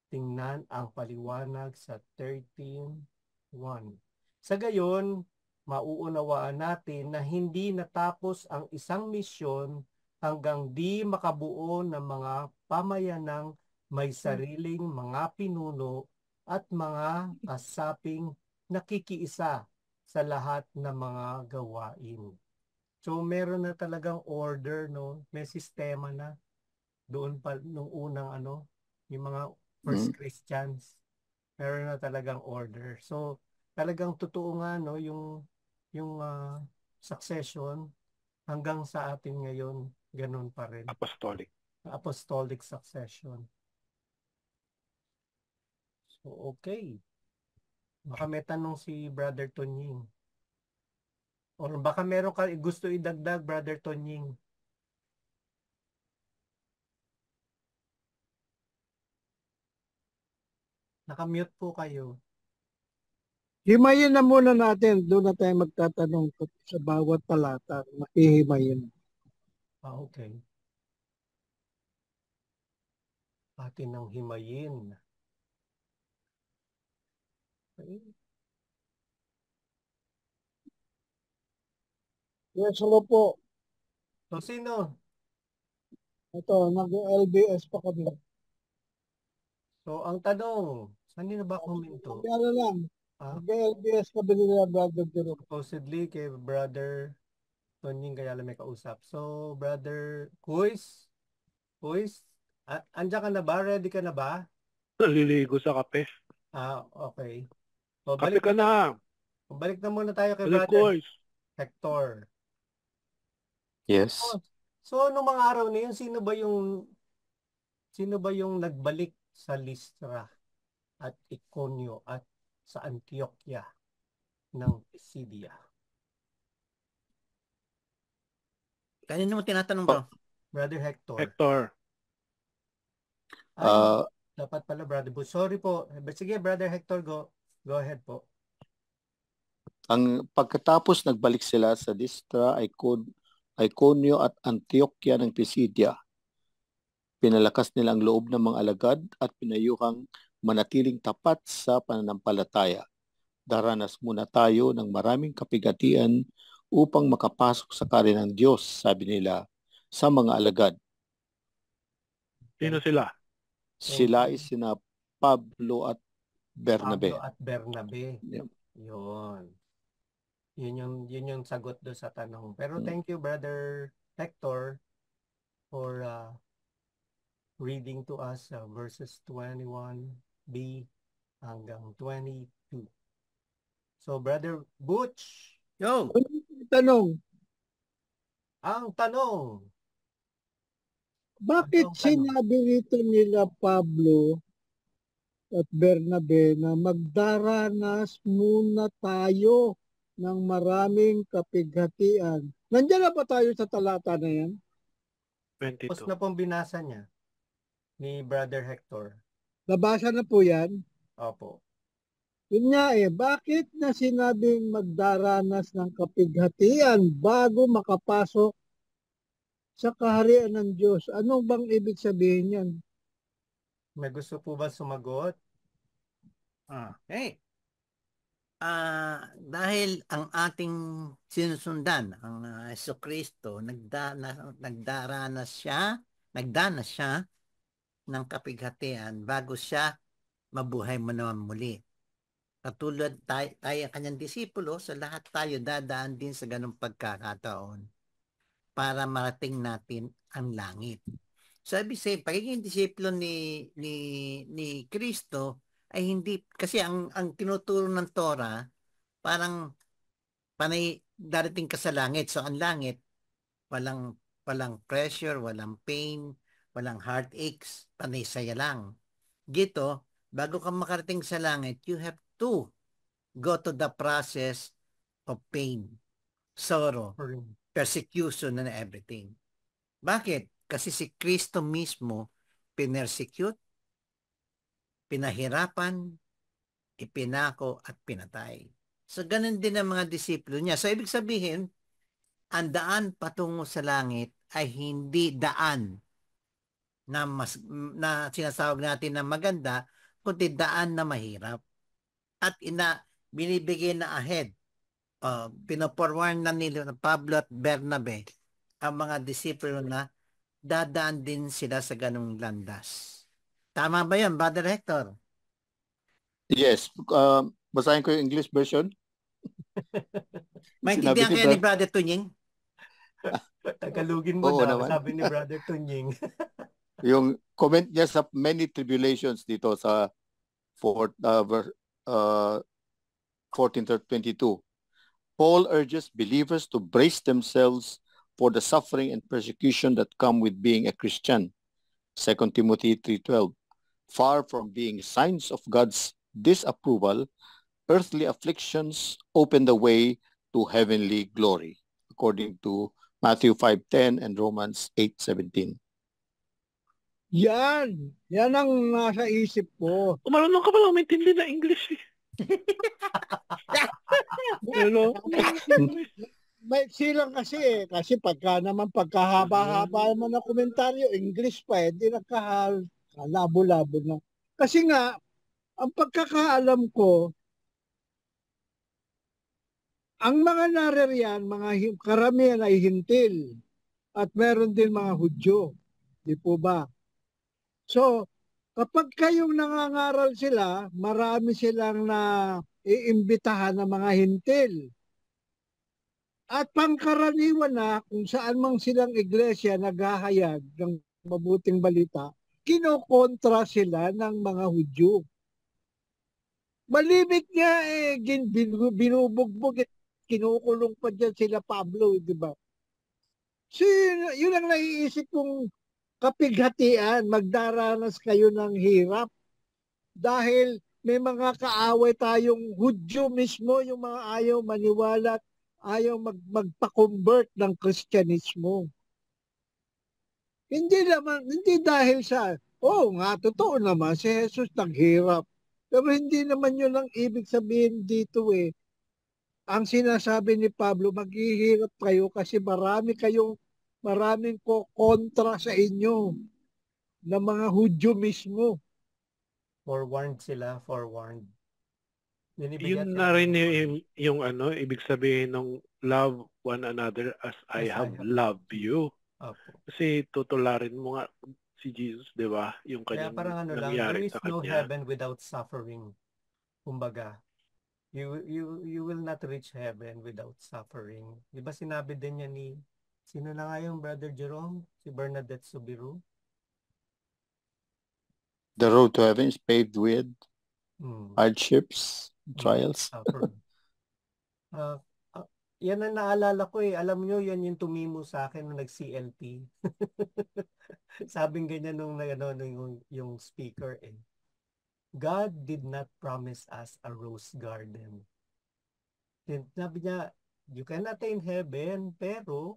S1: Tingnan ang paliwanag sa 13:1. Sa gayon, mauunawaan natin na hindi natapos ang isang misyon hanggang di makabuo ng mga pamayanang may sariling mga pinuno at mga kasaping nakikiisa sa lahat ng mga gawain. So meron na talagang order, no? May sistema na doon pa nung unang yung mga first Christians. Meron na talagang order. So talagang totoo nga yung succession hanggang sa atin ngayon, ganun pa rin. Apostolic succession. So, okay. Baka may tanong si Brother Tonying. Or baka meron ka gusto idagdag, Brother Tonying. Nakamute po kayo.
S2: Himayin na muna natin. Doon na tayo magtatanong sa bawat talata. Makihimayin.
S1: Okay. Atin ang himayin. Okay.
S2: Yes, hello po.
S1: So, sino?
S2: Ito, nag-LBS pa kami.
S1: So, ang tanong, saan na ba kuminto?
S2: Kaya lang, nag-LBS kami nila, Brother Jerome.
S1: Supposedly, kay Brother Tonying kaya lang may kausap. So, Brother Kuis, andyan ka na ba? Ready ka na ba?
S3: Naliligo sa kape.
S1: Okay. So,
S3: Kape ka na.
S1: Balik na muna tayo kay Brother Hector.
S4: Yes.
S1: So, nung mga araw na yun, sino ba yung nagbalik sa Listra at Iconio at sa Antioquia ng Pisidia?
S5: Kanino mo tinatanong bro?
S1: Brother Hector. Dapat pala Brother Bu. Sorry po. Sige, Brother Hector, go ahead po.
S4: Ang pagkatapos nagbalik sila sa Listra, Iconio at Antioquia ng Pisidia. Pinalakas nila ang loob ng mga alagad at pinayuhang manatiling tapat sa pananampalataya. Daranas muna tayo ng maraming kapigatian upang makapasok sa kaharian ng Diyos, sabi nila sa mga alagad.
S3: Sino sila?
S4: Sila
S1: you.
S4: ay sina Pablo at Bernabe.
S1: Pablo at Bernabe.
S4: Yeah.
S1: Yun. Yun yung sagot do sa tanong. Pero thank you, Brother Hector, for reading to us verses 21b hanggang 22. So, Brother Butch,
S5: Yo!
S2: Tanong,
S1: ang tanong.
S2: bakit
S1: Ano ang tanong?
S2: sinabi rito nila Pablo at Bernabe na magdaranas muna tayo ng maraming kapighatian? Nandiyan na ba tayo sa talata na yan?
S3: 22.
S1: Tapos na pong binasa niya ni Brother Hector.
S2: Nabasa na po yan?
S1: Opo.
S2: Yun nga bakit na sinabing magdaranas ng kapighatian bago makapasok sa kaharian ng Diyos? Anong bang ibig sabihin yan?
S1: May gusto po ba sumagot?
S5: Okay. Dahil ang ating sinusundan, ang Jesucristo, nagdanas siya ng kapighatian bago siya mabuhay mo naman muli. Katulad tayo kanyang disipulo, sa lahat tayo dadaan din sa ganung pagkakataon para marating natin ang langit. So, ibig sabihin, pagiging disipulo ni Kristo ay hindi, kasi ang tinuturo ng Torah, parang panay darating ka sa langit. So, ang langit, walang pressure, walang pain, walang heartaches, panay saya lang. Gito, bago ka makarating sa langit, you have to go to the process of pain, sorrow, persecution, and everything. Bakit? Kasi si Kristo mismo pinersecute, pinahirapan, ipinako at pinatay. So ganun din ang mga disipulo niya. So ibig sabihin, ang daan patungo sa langit ay hindi daan na sinasawag natin na maganda, kundi daan na mahirap. At binibigay na ahead, pinaporwarn na nila Pablo at Bernabe ang mga disipulo na dadaan din sila sa ganung landas. Tama ba yan, Brother Hector?
S4: Yes. Basahin ko yung English version.
S5: Maintindihan kayo ni Brother Tunying?
S1: Tagalugin mo
S4: Oo
S1: na,
S4: naman.
S1: sabi ni Brother Tunying.
S4: Yung comment niya sa many tribulations dito sa 14:22. Paul urges believers to brace themselves for the suffering and persecution that come with being a Christian. 2 Timothy 3:12. Far from being signs of God's disapproval, earthly afflictions open the way to heavenly glory, according to Matthew 5:10 and Romans 8:17.
S2: Yan ang nasa isip ko.
S3: Marunong ka pala umintindi na English eh. Ano?
S2: May silang kasi kasi pagkahaba-haba naman na komentaryo, English pa hindi nagkalabo-labo na. Kasi nga, ang pagkakaalam ko, ang mga naririyan, karamihan ay hintil at meron din mga Hudyo. Di po ba? So, kapag kayong nangangaral sila, marami silang iimbitahan ng mga hintil. At pangkaraniwan na kung saan mang silang iglesia naghahayag ng mabuting balita, kinokontra sila ng mga Hudyo. Malimit nga binubugbog at kinukulong pa dyan sila Pablo, di ba? So, yun ang naiisip kong kapighatian, magdaranas kayo ng hirap dahil may mga kaaway tayong Hudyo mismo, yung mga ayaw maniwala at ayaw magpa-convert ng Kristyanismo. Hindi dahil sa, totoo naman, si Jesus naghirap. Pero hindi naman yun ang ibig sabihin dito eh. Ang sinasabi ni Pablo, maghihirap kayo kasi maraming kontra sa inyo ng mga Hudyo mismo.
S1: Forewarned sila, forewarned. Binibigyan
S3: Yun
S1: siya
S3: na
S1: ng
S3: rin
S1: glory
S3: yung ano, ibig sabihin ng love one another as I
S1: as I
S3: have
S1: have
S3: loved
S1: loved you.
S3: you.
S1: Opo.
S3: Kasi tutularin mo nga si Jesus, di ba? Yung
S1: Kaya
S3: kanyang
S1: parang ano lang, there
S3: nangyari
S1: is
S3: sa
S1: no
S3: kanya.
S1: heaven without suffering. Kumbaga, you will not reach heaven without suffering. Di ba sinabi din niya ni, sino na nga yung Brother Jerome? Si Bernadette Subiru?
S4: The road to heaven is paved with
S1: Hmm.
S4: hardships, trials.
S1: Suffering. Yan ang naalala ko eh. Alam nyo, yan yung tumimo sa akin nung nag-CLT. Sabing ganyan nung yung speaker eh. God did not promise us a rose garden. Sabi niya, you can attain heaven, pero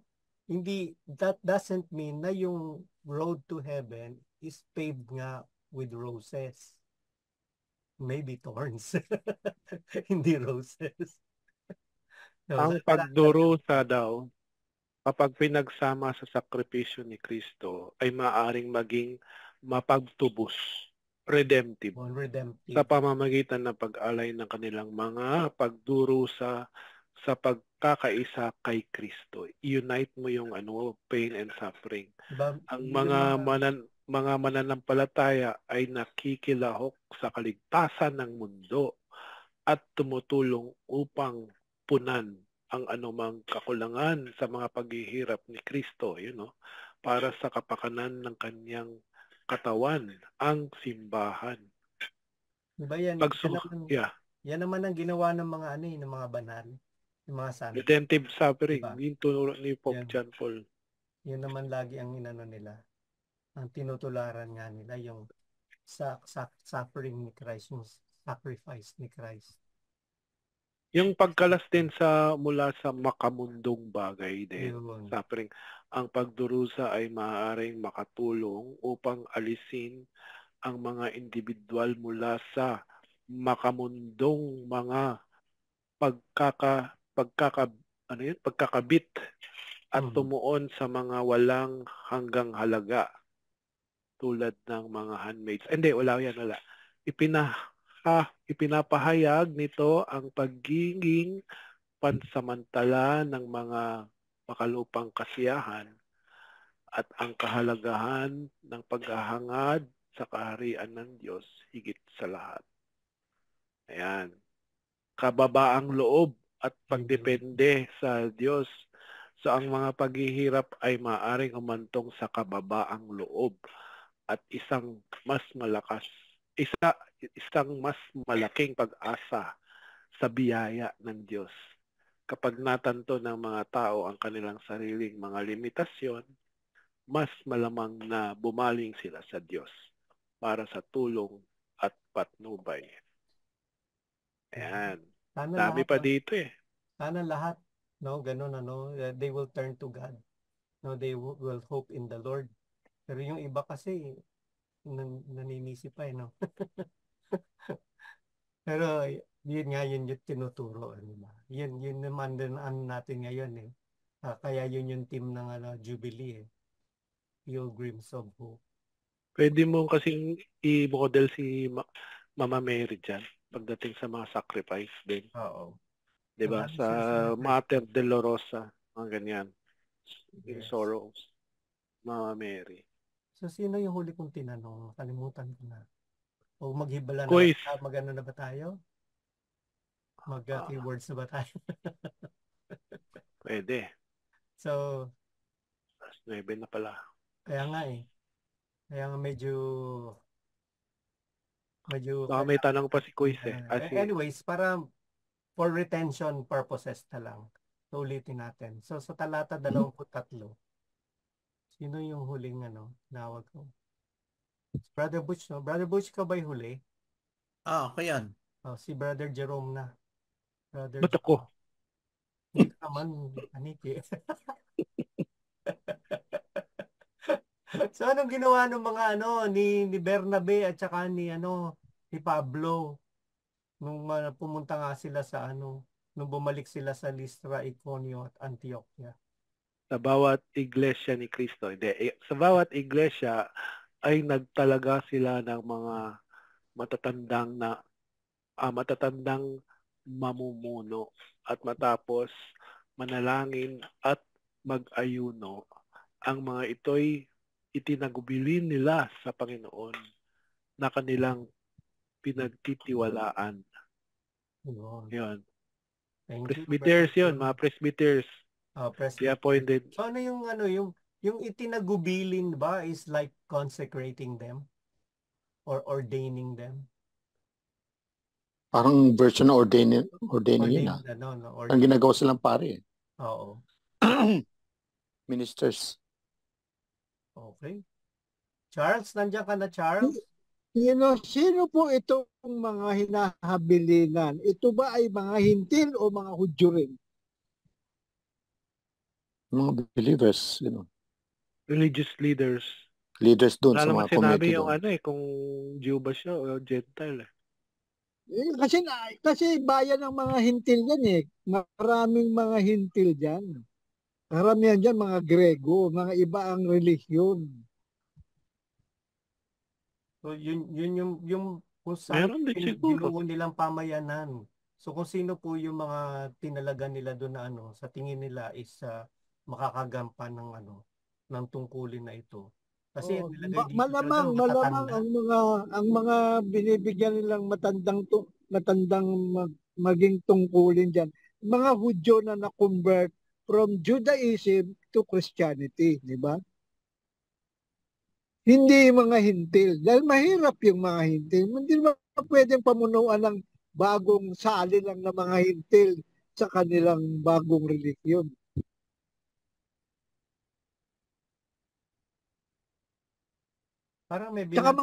S1: that doesn't mean na yung road to heaven is paved nga with roses. Maybe thorns. Hindi roses. So,
S3: Ang pagdurusa daw, kapag pinagsama sa sakripisyo ni Kristo, ay maaring maging mapagtubos, redemptive,
S1: redemptive.
S3: sa pamamagitan ng pag-alay ng kanilang mga pagdurusa sa pagkakaisa kay Kristo. Unite mo yung pain and suffering.
S1: Diba,
S3: Ang mga mananampalataya ay nakikilahok sa kaligtasan ng mundo at tumutulong upang punan ang anumang kakulangan sa mga paghihirap ni Kristo, para sa kapakanan ng kanyang katawan, ang simbahan.
S1: Diba yan, yan naman ang ginawa ng mga ng mga banal, ng mga santo.
S3: Redemptive suffering,
S1: Diba?
S3: yung tunuro ni Pope John Paul.
S1: Yan naman lagi ang nila. Ang tinutularan nga nila yung suffering ni Christ, yung sacrifice ni Christ.
S3: Yung pagkalas din mula sa makamundong bagay din, suffering. Ang pagdurusa ay maaaring makatulong upang alisin ang mga individual mula sa makamundong mga pagkakabit at tumuon sa mga walang hanggang halaga tulad ng mga handmaids. Hindi, wala. Ipinapahayag nito ang pagiging pansamantala ng mga makalupang kasiyahan at ang kahalagahan ng paghahangad sa kaharian ng Diyos higit sa lahat. Ayan. Kababaang loob at pagdepende sa Diyos. So ang mga paghihirap ay maaaring humantong sa kababaang loob at isang mas malaking pag-asa sa biyaya ng Diyos. Kapag natanto ng mga tao ang kanilang sariling mga limitasyon, mas malamang na bumaling sila sa Diyos para sa tulong at patnubay. Ayan. Dami pa dito eh.
S1: Sana lahat, ganun they will turn to God. They will hope in the Lord. Pero yung iba kasi, naninisi pa Pero yun yung tinuturo. Diba? Yun naman din natin ngayon eh. Kaya yun yung team ng Jubilee eh. Pilgrims of Hope.
S3: Pwede mo kasing i-model si Mama Mary dyan pagdating sa mga sacrifice din.
S1: Oo.
S3: Diba? Sa Mater Dolorosa, mga ganyan. Yung sorrows. Mama Mary.
S1: So, sino yung huli kong tinanong? Kalimutan ko na. O maghibala
S3: Quiz.
S1: na. Mag-ano na ba tayo? Mag-keywords na ba tayo?
S3: Pwede.
S1: So,
S3: 9 na pala.
S1: Kaya nga eh. Kaya nga medyo
S3: baka may tanong pa si Quiz eh.
S1: Anyways, para for retention purposes na lang. So, ulitin natin. So, sa talata 23, sino yung huling nawag ko? Brother Butch, no? Brother Butch, ka ba'y huli?
S5: Ako yan.
S1: Si Brother Jerome na.
S3: Ba't ako?
S1: Hindi ka naman, Aniki. So, anong ginawa ng mga ni Bernabe at saka ni Pablo nung pumunta nga sila sa nung bumalik sila sa Lystra, Iconio at Antioquia?
S3: Sa bawat iglesia ni Kristo. Sa bawat iglesia ay nagtalaga sila ng mga matatandang mamumuno at matapos manalangin at mag-ayuno, ang mga ito'y itinagubilin nila sa Panginoon na kanilang pinagtitiwalaan.
S1: Yun.
S3: Yun.
S1: Thank you,
S3: Presbyters
S1: Brother
S3: yun,
S1: Jun.
S3: mga presbyters. The
S1: Presbyter.
S3: appointed.
S1: So ano yung itinagubilin ba is like consecrating them or ordaining them?
S4: Parang version na ordaining yun
S1: Ordained,
S4: Ang
S1: ordained.
S4: ginagawa silang pare.
S1: Oo.
S4: Ministers.
S1: Okay. Charles, nandiyan ka na, Charles?
S2: Sino po itong mga hinahabilinan? Ito ba ay mga hintil o mga Hudyo rin?
S4: Mga believers,
S3: Religious leaders.
S4: leaders doon
S3: Wala
S4: sa
S3: naman
S4: mga
S3: sinabi
S4: community
S3: yung
S4: doon.
S3: kung Jew ba siya o Gentile.
S2: Kasi bayan ng mga hintil yan eh. Maraming mga hintil dyan. Karamihan dyan mga Grego, mga iba ang relihiyon.
S1: So yun yung kung saan
S3: Meron din siguro.
S1: binuo nilang pamayanan. So kung sino po yung mga tinalaga nila doon na sa tingin nila is makakagampan ng tungkulin na ito. Kasi nilagay dito
S2: Malamang
S1: matatanda.
S2: ang mga binibigyan nilang matandang maging tungkulin diyan. Mga Hudyo na na-convert from Judaism to Christianity, di ba? Hindi mga hintil. Dahil mahirap yung mga hintil. Hindi naman pwedeng pamunuan ng bagong sali lang ng mga hintil sa kanilang bagong relihiyon.
S1: Parang may
S2: Tsaka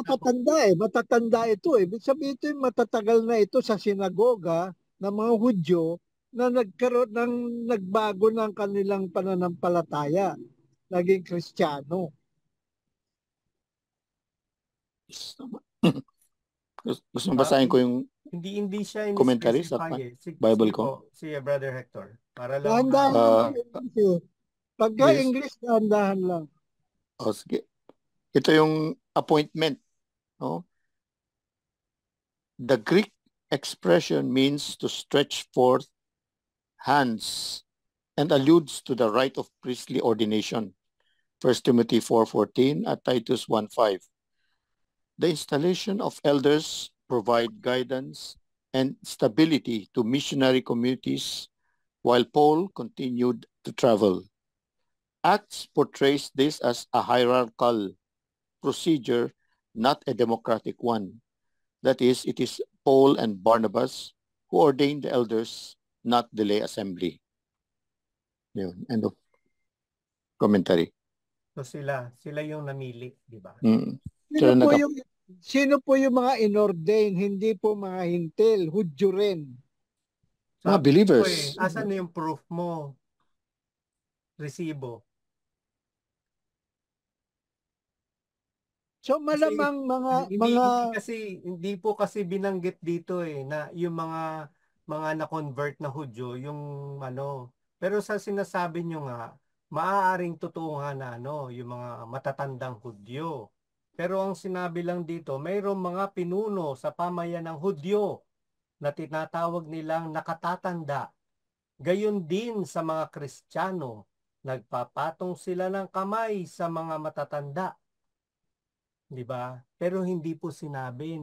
S2: matatanda ito eh. Ibig sabihin ito matatagal na ito sa sinagoga ng mga Hudyo na nagbago ng kanilang pananampalataya, naging Kristiyano.
S4: Gusto mo basahin ko yung
S1: hindi siya
S4: commentary sa Bible ko?
S1: Si Brother Hector. Para lang
S2: pagka English, dahan lang.
S4: Sige. Ito yung appointment. No? The Greek expression means to stretch forth hands and alludes to the rite of priestly ordination. 1 Timothy 4:14 at Titus 1:5. The installation of elders provide guidance and stability to missionary communities while Paul continued to travel. Acts portrays this as a hierarchical procedure, not a democratic one. That is, it is Paul and Barnabas who ordained the elders, not the lay assembly. Yun, end of commentary.
S1: So sila yung namili, di ba?
S2: Sino po yung mga inordain? Hindi po mga hintil, Hudyo rin.
S4: Mga believers.
S1: Asan na yung proof mo? Resibo.
S2: So malamang
S1: hindi po kasi binanggit dito na yung mga na-convert na Hudyo yung pero sa sinasabi nyo nga maaaring totoo nga na yung mga matatandang Hudyo. Pero ang sinabi lang dito, mayroong mga pinuno sa pamayanang Hudyo na tinatawag nilang nakatatanda. Gayon din sa mga Kristiyano, nagpapatong sila ng kamay sa mga matatanda. 'Di ba? Pero hindi po sinabi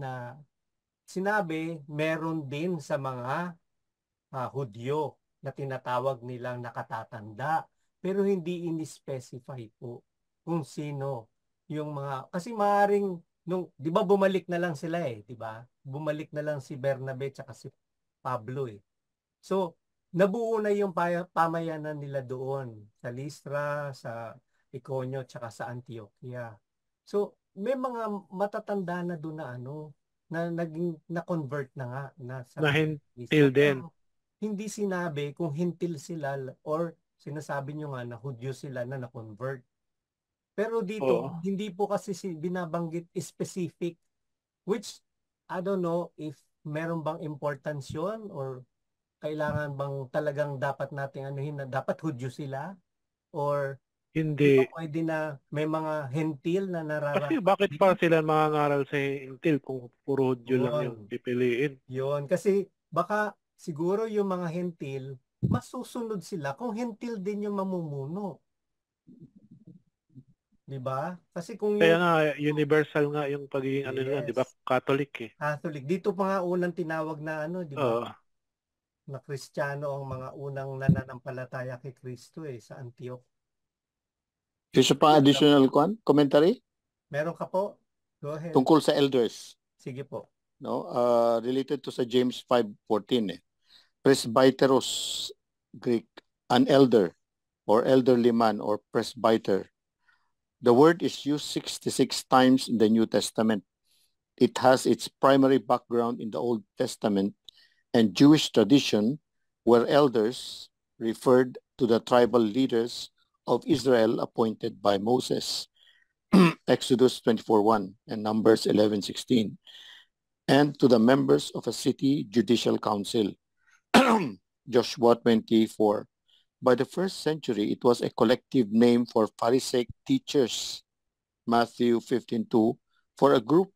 S1: meron din sa mga Hudyo na tinatawag nilang nakatatanda. Pero hindi in-specify po kung sino yung mga, kasi maaring di ba bumalik na lang sila 'di ba? Bumalik na lang si Bernabe at si Pablo So, nabuo na yung pamayanan nila doon sa Listra, sa Iconio at sa Antioquia. So, may mga matatanda na doon na naging na-convert na nga
S3: na hintil din.
S1: Hindi sinabi kung hintil sila or sinasabi nyo nga na Hudyo sila na na-convert. Pero dito, hindi po kasi binabanggit specific, which I don't know if meron bang importance yun or kailangan bang talagang dapat nating na dapat Hudyo sila or
S3: hindi
S1: pwede na may mga hentil na nararapat.
S3: Kasi bakit pa sila mangangaral sa hentil kung puro Hudyo lang yung pipiliin?
S1: Yun. Kasi baka siguro yung mga hentil, masusunod sila kung hentil din yung mamumuno. Di ba? Kasi kung
S3: Kaya
S1: yung
S3: nga, universal nga yung pagiging ano nila, di ba?
S1: yes,
S3: Catholic eh.
S1: Catholic, dito pa nga unang tinawag na ano, di ba?
S3: Oo.
S1: Na Kristiyano ang mga unang nananampalataya kay Kristo sa Antioch.
S4: Isa pa additional commentary
S1: Meron ka po? Go ahead.
S4: tungkol sa elders.
S1: Sige po.
S4: No? Related to sa James 5:14. Presbyteros, Greek, an elder or elderly man or presbyter. The word is used 66 times in the New Testament. It has its primary background in the Old Testament and Jewish tradition, where elders referred to the tribal leaders of Israel appointed by Moses, Exodus 24:1 and Numbers 11:16, and to the members of a city judicial council, Joshua 24. By the first century, it was a collective name for Pharisaic teachers, Matthew 15:2, for a group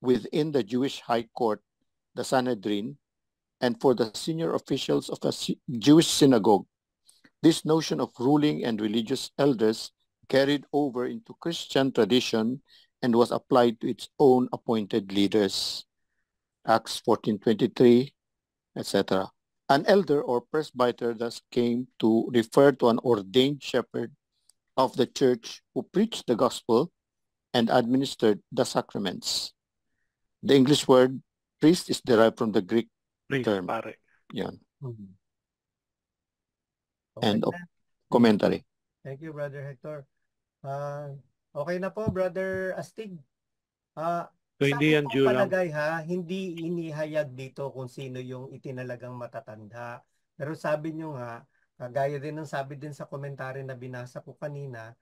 S4: within the Jewish high court, the Sanhedrin, and for the senior officials of a Jewish synagogue. This notion of ruling and religious elders carried over into Christian tradition and was applied to its own appointed leaders. Acts 14:23, etc. An elder or presbyter thus came to refer to an ordained shepherd of the church who preached the gospel and administered the sacraments. The English word priest is derived from the Greek
S3: Priest,
S4: term.
S3: pare.
S4: Yan.
S1: Okay
S4: End of
S1: na.
S4: commentary.
S1: Thank you, Brother Hector. Okay na po, Brother Astig.
S3: So,
S1: Sa
S3: hindi yan
S1: aking
S3: Jew lang.
S1: palagay hindi inihayag dito kung sino yung itinalagang matatanda. Pero sabi nyo nga, gaya din ng sabi din sa komentary na binasa ko kanina,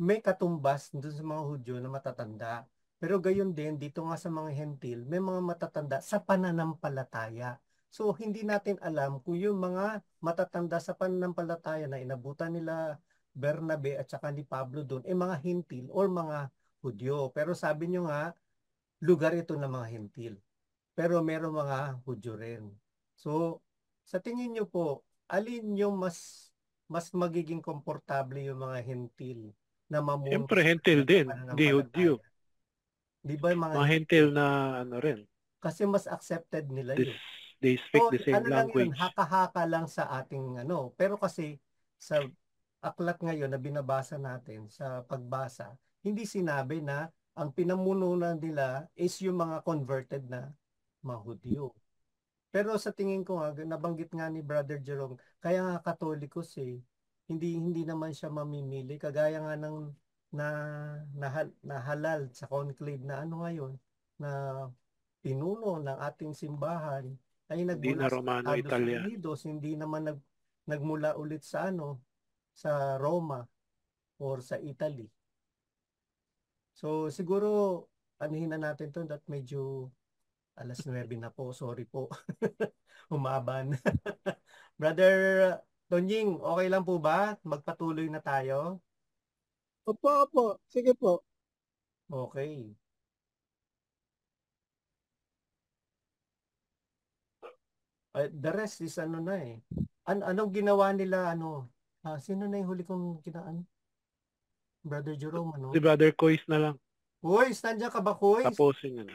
S1: may katumbas dun sa mga Hudyo na matatanda. Pero gayon din, dito nga sa mga hentil, may mga matatanda sa pananampalataya. So, hindi natin alam kung yung mga matatanda sa pananampalataya na inabutan nila Bernabe at saka ni Pablo doon, mga hentil or mga Hudyo. Pero sabi nyo nga, lugar ito ng mga hentil. Pero meron mga Hudyo rin. So, sa tingin nyo po, alin yung mas magiging komportable yung mga hentil na mamuno
S3: Siyempre,
S1: sa
S3: hentil
S1: kanilang
S3: din. Di
S1: pananampalataya?
S3: Hudyo.
S1: Di ba yung mga
S3: Mga hentil na ano rin.
S1: Kasi mas accepted nila yun.
S3: They speak
S1: So,
S3: the same
S1: lang yun,
S3: language.
S1: haka-haka lang sa ating ano. Pero kasi sa aklat ngayon na binabasa natin sa pagbasa, hindi sinabi na ang pinamununan nila is yung mga converted na mga Hudyo. Pero sa tingin ko nga, nabanggit nga ni Brother Jerome, kaya nga Katolikos hindi naman siya mamimili. Kagaya nga ng na halal sa conclave na ano ngayon, na pinuno ng ating simbahan ay
S3: Hindi
S1: nagmula
S3: na
S1: sa
S3: Romano,
S1: Estados
S3: Italia.
S1: Unidos, hindi naman nagmula ulit sa sa Roma or sa Italy. So siguro anuhin na natin to that medyo 9:00 na po, sorry po. Umaban. Brother Tonying, okay lang po ba? Magpatuloy na tayo?
S2: Opo. Sige po.
S1: Okay. The rest is ano na anong ginawa nila sino na yung huli kong kinaan? Brother Jerome
S3: Si Brother Cois na lang.
S1: Uy, nandiyan ka ba, Kuys?
S3: Tapusin na.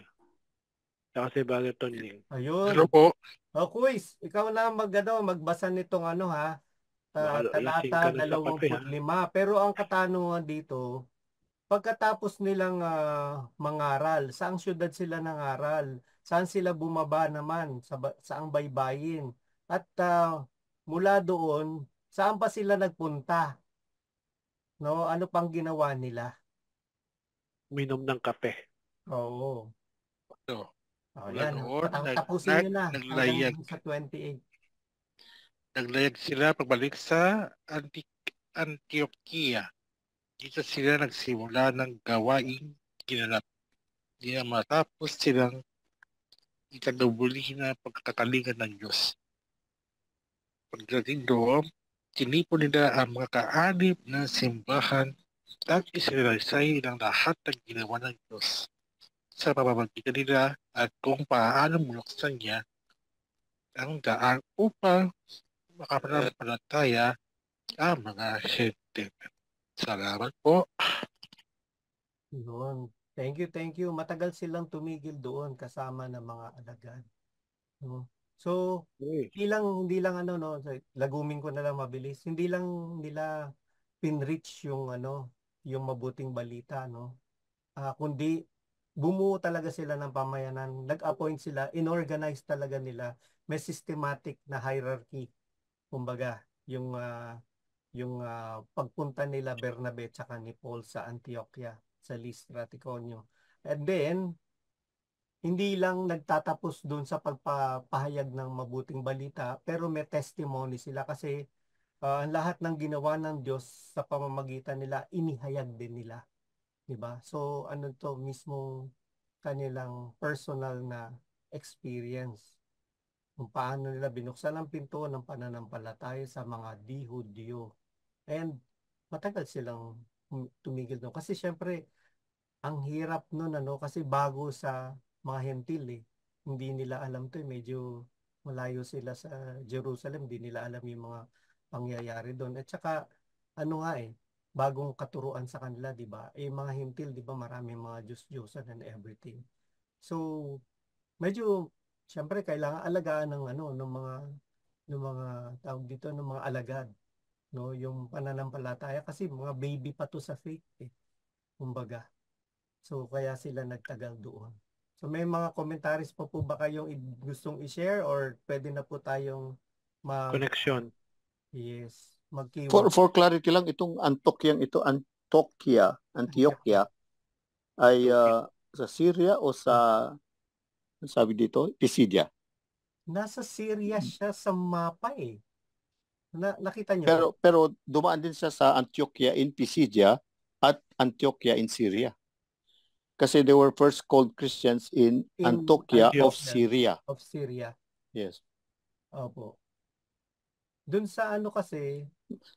S3: Saka si Brother Tonying.
S1: Ayun.
S6: Hello po.
S1: Kuys, ikaw na magbasa nitong
S3: Lasing ka
S1: talata
S3: na sa kape,
S1: 25. Pero ang katanungan dito, pagkatapos nilang mangaral, saang syudad sila nangaral? Saan sila bumaba naman? Saang baybayin? At mula doon, saan pa sila nagpunta? No, ano pang ginawa nila?
S3: Minom ng kape.
S1: Oo.
S6: Mula
S1: Yan.
S6: noon,
S1: Tapusin nyo na
S6: naglayag.
S1: hanggang sa 28.
S6: Naglayag sila pagbalik sa Antioquia. Dito sila nagsimula ng gawaing ginanap. Di na matapos silang itanubuli na pagkakalingan ng Diyos. Pagdating doon, tinipon nila ang mga kaanib na simbahan at isinalaysay ng lahat ng ginawa ng Diyos sa pamamagitan nila at kung paano muluksan niya ang daan upang makapanampalataya ang mga hente. Salamat po.
S1: Yun. Thank you, thank you. Matagal silang tumigil doon kasama ng mga alagad. No? So, hindi lang ano no, lagumin ko na lang mabilis. Hindi lang nila pinreach yung yung mabuting balita no. Kundi bumuo talaga sila ng pamayanan, nag-appoint sila, inorganize talaga nila, may systematic na hierarchy. Kumbaga, yung pagpunta nila Bernabe at ni Paul sa Antioquia, sa Lystra, Iconio. And then, hindi lang nagtatapos doon sa pagpapahayag ng mabuting balita, pero may testimony sila kasi ang lahat ng ginawa ng Diyos sa pamamagitan nila, inihayag din nila. Diba? So, ano to mismong kanilang personal na experience. Kung paano nila binuksan ang pinto ng pananampalataya sa mga di-Hudyo. And matagal silang tumigil doon. Kasi syempre, ang hirap nun kasi bago sa mga hentil Hindi nila alam to medyo malayo sila sa Jerusalem, hindi nila alam yung mga pangyayari doon. At saka bagong katuruan sa kanila, 'di ba? Mga hentil, 'di ba, maraming mga Diyos-Diyosan and everything. So, medyo syempre kailangan alagaan ng mga tawag dito ng mga alagad, no, yung pananampalataya kasi mga baby pa to sa faith kumbaga. So, kaya sila nagtagal doon. So, may mga commentaries pa po ba kayong gustong i-share or pwede na po tayong
S3: Connection.
S1: Yes. Mag-keyword.
S4: For clarity lang, itong Antioquia ay sa Syria o sa, sabi dito, Pisidia?
S1: Nasa Syria siya sa mapa nakita niyo
S4: Pero dumaan din siya sa Antioquia in Pisidia at Antioquia in Syria. Kasi they were first called Christians in Antioquia of Syria.
S1: Of Syria.
S4: Yes.
S1: Opo. Doon sa kasi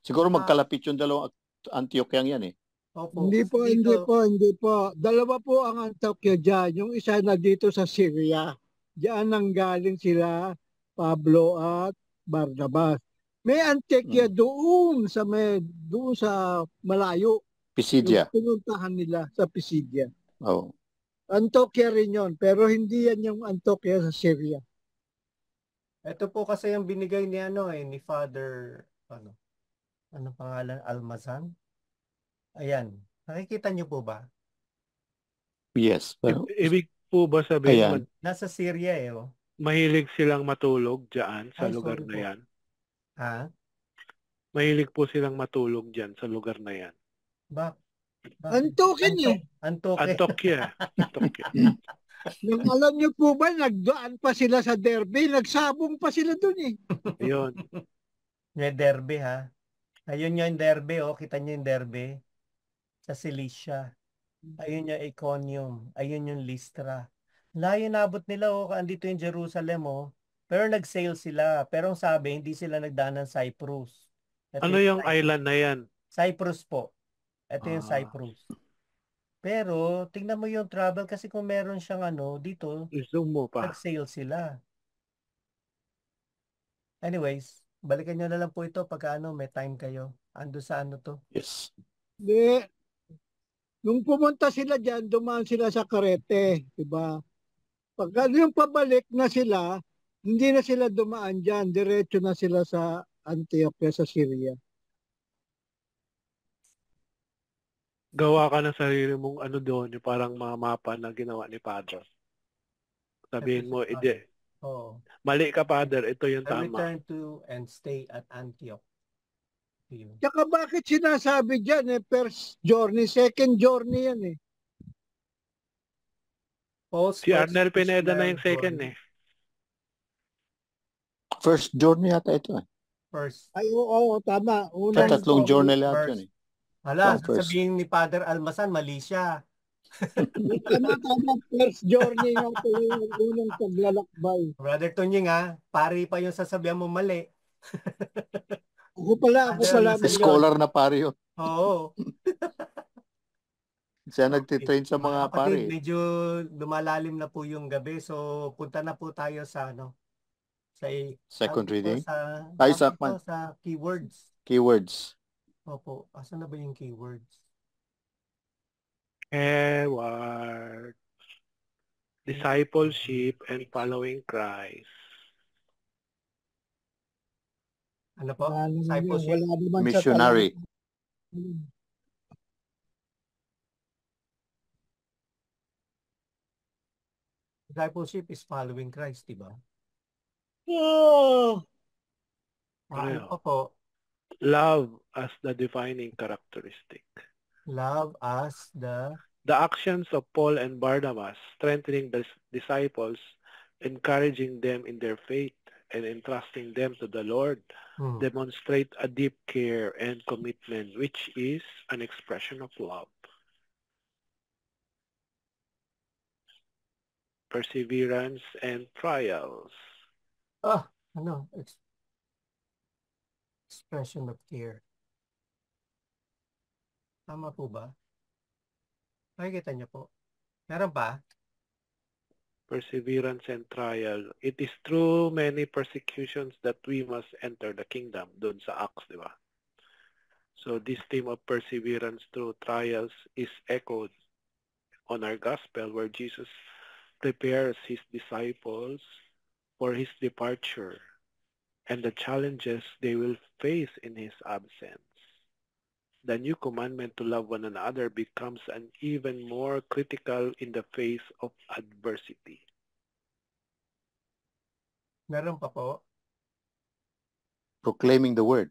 S4: siguro magkalapit yung dalawang Antioquia yan
S1: Opo.
S2: Hindi po. Dalawa po ang Antioquia dyan. Yung isa na dito sa Syria. Diyan nanggaling sila, Pablo at Barnabas. May Antioquia doon sa malayo.
S4: Pisidia.
S2: Yung pinuntahan nila sa Pisidia.
S4: Oh.
S2: Antioquia rin yun, pero hindi yan yung Antioquia sa Syria.
S1: Ito po kasi yung binigay ni ni Father ano pangalan, Almazan. Ayan. Nakikita niyo po ba?
S4: Yes. Pero,
S3: ibig po ba sabihin
S1: nasa Syria
S3: mahilig silang matulog diyan sa lugar na yan?
S1: Ha?
S3: Mahilig po silang matulog diyan sa lugar na yan.
S2: Antioquia
S3: Antioquia.
S2: Nung alam niyo po ba, nagdaan pa sila sa Derbe, nagsabong pa sila doon
S3: Yun.
S1: May Derbe ha. Ayun yung Derbe kita niyo yung Derbe sa Cilicia. Ayun yung Iconium, ayun yung Lystra. Layo nabot nila andito yung Jerusalem pero nag-sail sila. Pero ang sabi, hindi sila nagdaan ng Cyprus.
S3: Ano yung island na yan?
S1: Cyprus po. Ito yung Cyprus. Pero tingnan mo yung travel kasi kung meron siyang dito,
S3: zoom mo pa.
S1: Nag-sail sila. Anyways, balikan nyo na lang po ito pagka may time kayo. Ando sa to?
S4: Yes.
S2: Nung pumunta sila dyan, dumaan sila sa Carete, diba? Pagka yung pabalik na sila, hindi na sila dumaan dyan, diretso na sila sa Antioquia sa Syria.
S3: Gawa ka ng sarili mong doon, yung parang mga mapa na ginawa ni Father. Sabihin mo, hindi. Mali ka, Father, ito yung tama.
S1: Return to and stay at Antioch.
S2: Tsaka bakit sinasabi dyan first journey, second journey yan
S3: Si Arnel Pineda na yung second
S4: First journey yata ito
S1: First.
S2: Ay, oo, tama.
S4: Tatlong journey yata yun
S1: Hala, sabihin ni Father Almazan, mali siya.
S2: Tama. First journey yung unang paglalakbay.
S1: Brother Tunying pari pa yung sasabihan mo mali.
S2: Ako pala.
S4: Scholar na pari yun.
S1: Oo.
S4: Siya nagtitrain sa mga pari.
S1: Medyo lumalalim na po yung gabi. So, punta na po tayo sa Sa
S4: Second reading.
S1: sa
S4: Isaac
S1: dapat po sa keywords.
S4: Keywords.
S1: Opo, asan na ba yung keywords?
S3: Keyword. Discipleship and following Christ.
S1: Ano po?
S2: Wala naman yan.
S1: Discipleship.
S2: Wala naman sa
S4: Missionary.
S2: talata.
S1: Discipleship is following Christ, di ba?
S2: Oh!
S1: Ano
S3: Ano
S1: pa po?
S3: Love as the defining characteristic.
S1: Love as the...
S3: The actions of Paul and Barnabas, strengthening the disciples, encouraging them in their faith, and entrusting them to the Lord, demonstrate a deep care and commitment, which is an expression of love. Perseverance and trials.
S1: Expression of care. Tama po ba? Nakikita niyo po. Meron pa?
S3: Perseverance and trial. It is through many persecutions that we must enter the kingdom. Doon sa Acts, di ba? So this theme of perseverance through trials is echoed on our gospel, where Jesus prepares his disciples for his departure and the challenges they will face in his absence. The new commandment to love one another becomes an even more critical in the face of adversity.
S1: Meron pa po?
S4: Proclaiming the word.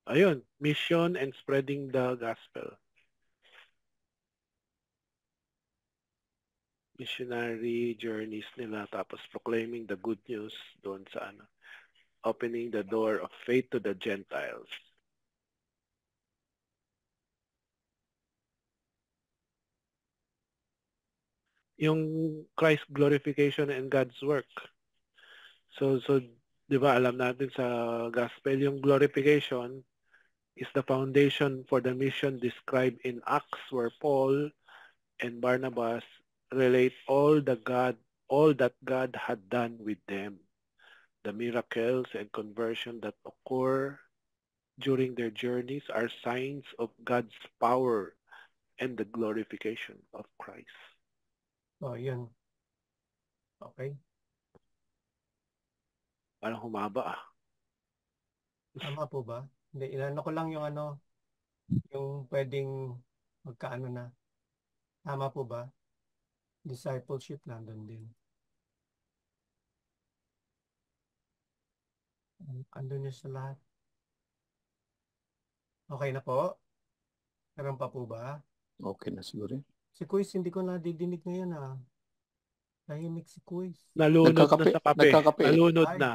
S3: Ayun, mission and spreading the gospel. Missionary journeys nila, tapos proclaiming the good news doon sa opening the door of faith to the Gentiles. Yung Christ glorification and God's work. So 'di ba, alam natin sa gospel yung glorification is the foundation for the mission described in Acts, where Paul and Barnabas relate all that God had done with them. The miracles and conversion that occur during their journeys are signs of God's power and the glorification of Christ.
S1: Oh, yun. Okay.
S3: Parang humaba ah.
S1: Tama po ba? Hindi, inano ko lang yung yung pwedeng magkaano na. Tama po ba? Discipleship nandun din. Andun yun sa lahat. Okay na po? Meron pa po ba?
S4: Okay na siguro.
S1: Si Kuis, hindi ko nadidinig ngayon ah. Tahimik si Kuis.
S3: Nalunod
S4: Nagkakape.
S3: na sa kape.
S4: Nagkakape.
S3: Nalunod
S1: Ay.
S3: na.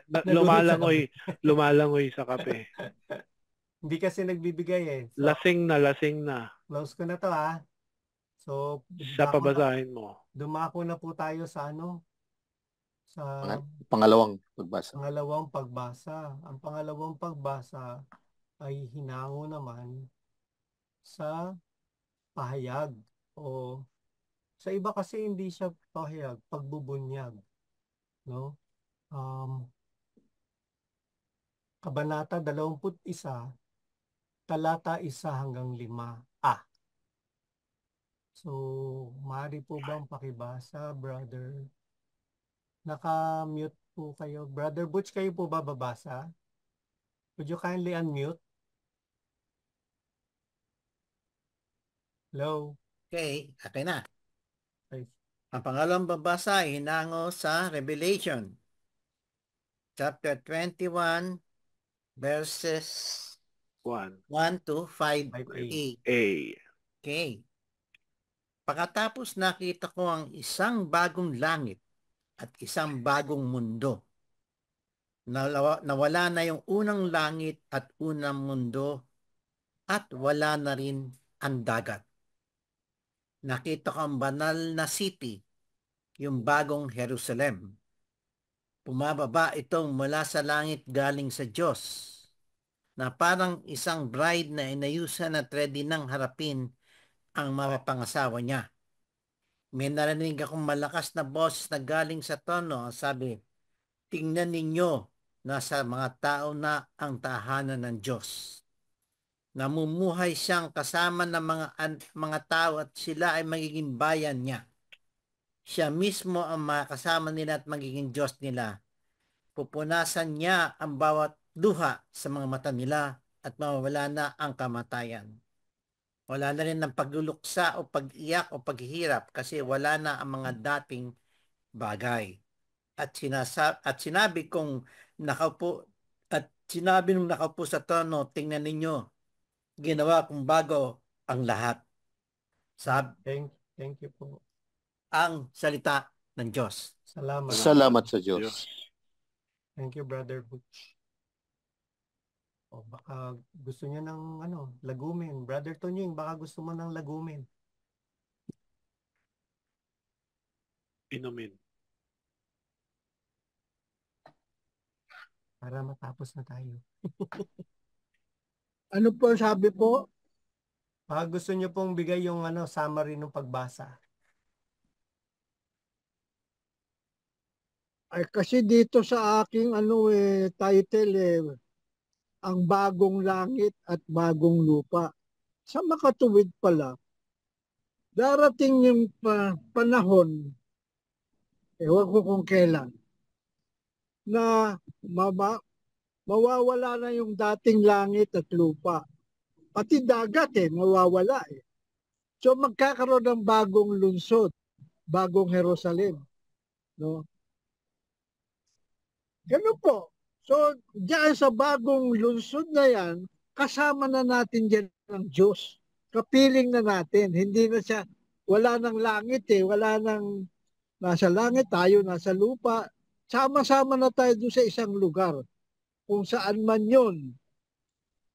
S1: Nalunod sa
S3: Lumalangoy sa kape.
S1: Hindi kasi nagbibigay eh. So,
S3: Lasing na.
S1: close ko na to ah. So,
S3: Sa pabasahin mo.
S1: dumako na po tayo sa sa
S4: Pangalawang pagbasa.
S1: pangalawang pagbasa. Ang pangalawang pagbasa ay hinango naman sa pahayag o sa iba kasi hindi siya pahayag, pagbubunyag, no? Kabanata 21, talata 1 hanggang 5a. So, maaari po bang pakibasa, brother? Naka-mute po kayo. Brother Butch, kayo po ba babasa? Would you kindly unmute? Hello?
S5: Okay, akin na.
S1: Okay.
S5: Ang pangalawang babasa ay hinango sa Revelation. Chapter 21, verses 1 to 5a.
S3: A.
S5: Okay. Pagkatapos nakita ko ang isang bagong langit at isang bagong mundo. Nawala na yung unang langit at unang mundo at wala na rin ang dagat. Nakita ko ang banal na city, yung bagong Jerusalem. Pumababa itong mula sa langit galing sa Diyos, na parang isang bride na inayusan at ready nang harapin ang mapapangasawa niya. May narinig akong malakas na boses na galing sa trono. Sabi, tingnan ninyo, nasa mga tao na ang tahanan ng Diyos. Namumuhay siyang kasama ng mga tao at sila ay magiging bayan niya. Siya mismo ang makasama nila at magiging Diyos nila. Pupunasan niya ang bawat luha sa mga mata nila at mawawala na ang kamatayan. Wala na rin ang pagluluksa o pag-iyak o paghihirap kasi wala na ang mga dating bagay. At sinabi kong nakaupo nung nakaupo sa trono, tingnan ninyo, ginawa kong bago ang lahat.
S1: Thank you po.
S5: Ang salita ng Diyos.
S1: Salamat.
S4: Salamat sa Diyos.
S1: Thank you, Brother Butch. O baka gusto niya ng lagumin. Brother Tonying, baka gusto mo ng lagumin.
S3: Inumin.
S1: Para matapos na tayo.
S2: Ano po sabi po?
S1: Baka gusto niyo pong bigay yung summary ng pagbasa.
S2: Ay kasi dito sa aking title ang bagong langit at bagong lupa. Sa makatuwid pala, darating yung panahon, ewan ko kung kailan, na mawawala na yung dating langit at lupa. Pati dagat mawawala . So magkakaroon ng bagong lungsod, bagong Jerusalem. No? Ganun po. So, diyan sa bagong lungsod na yan, kasama na natin dyan ng Diyos. Kapiling na natin. Hindi na siya, wala nang langit wala nang nasa langit, tayo nasa lupa. Sama-sama na tayo doon sa isang lugar. Kung saan man yun.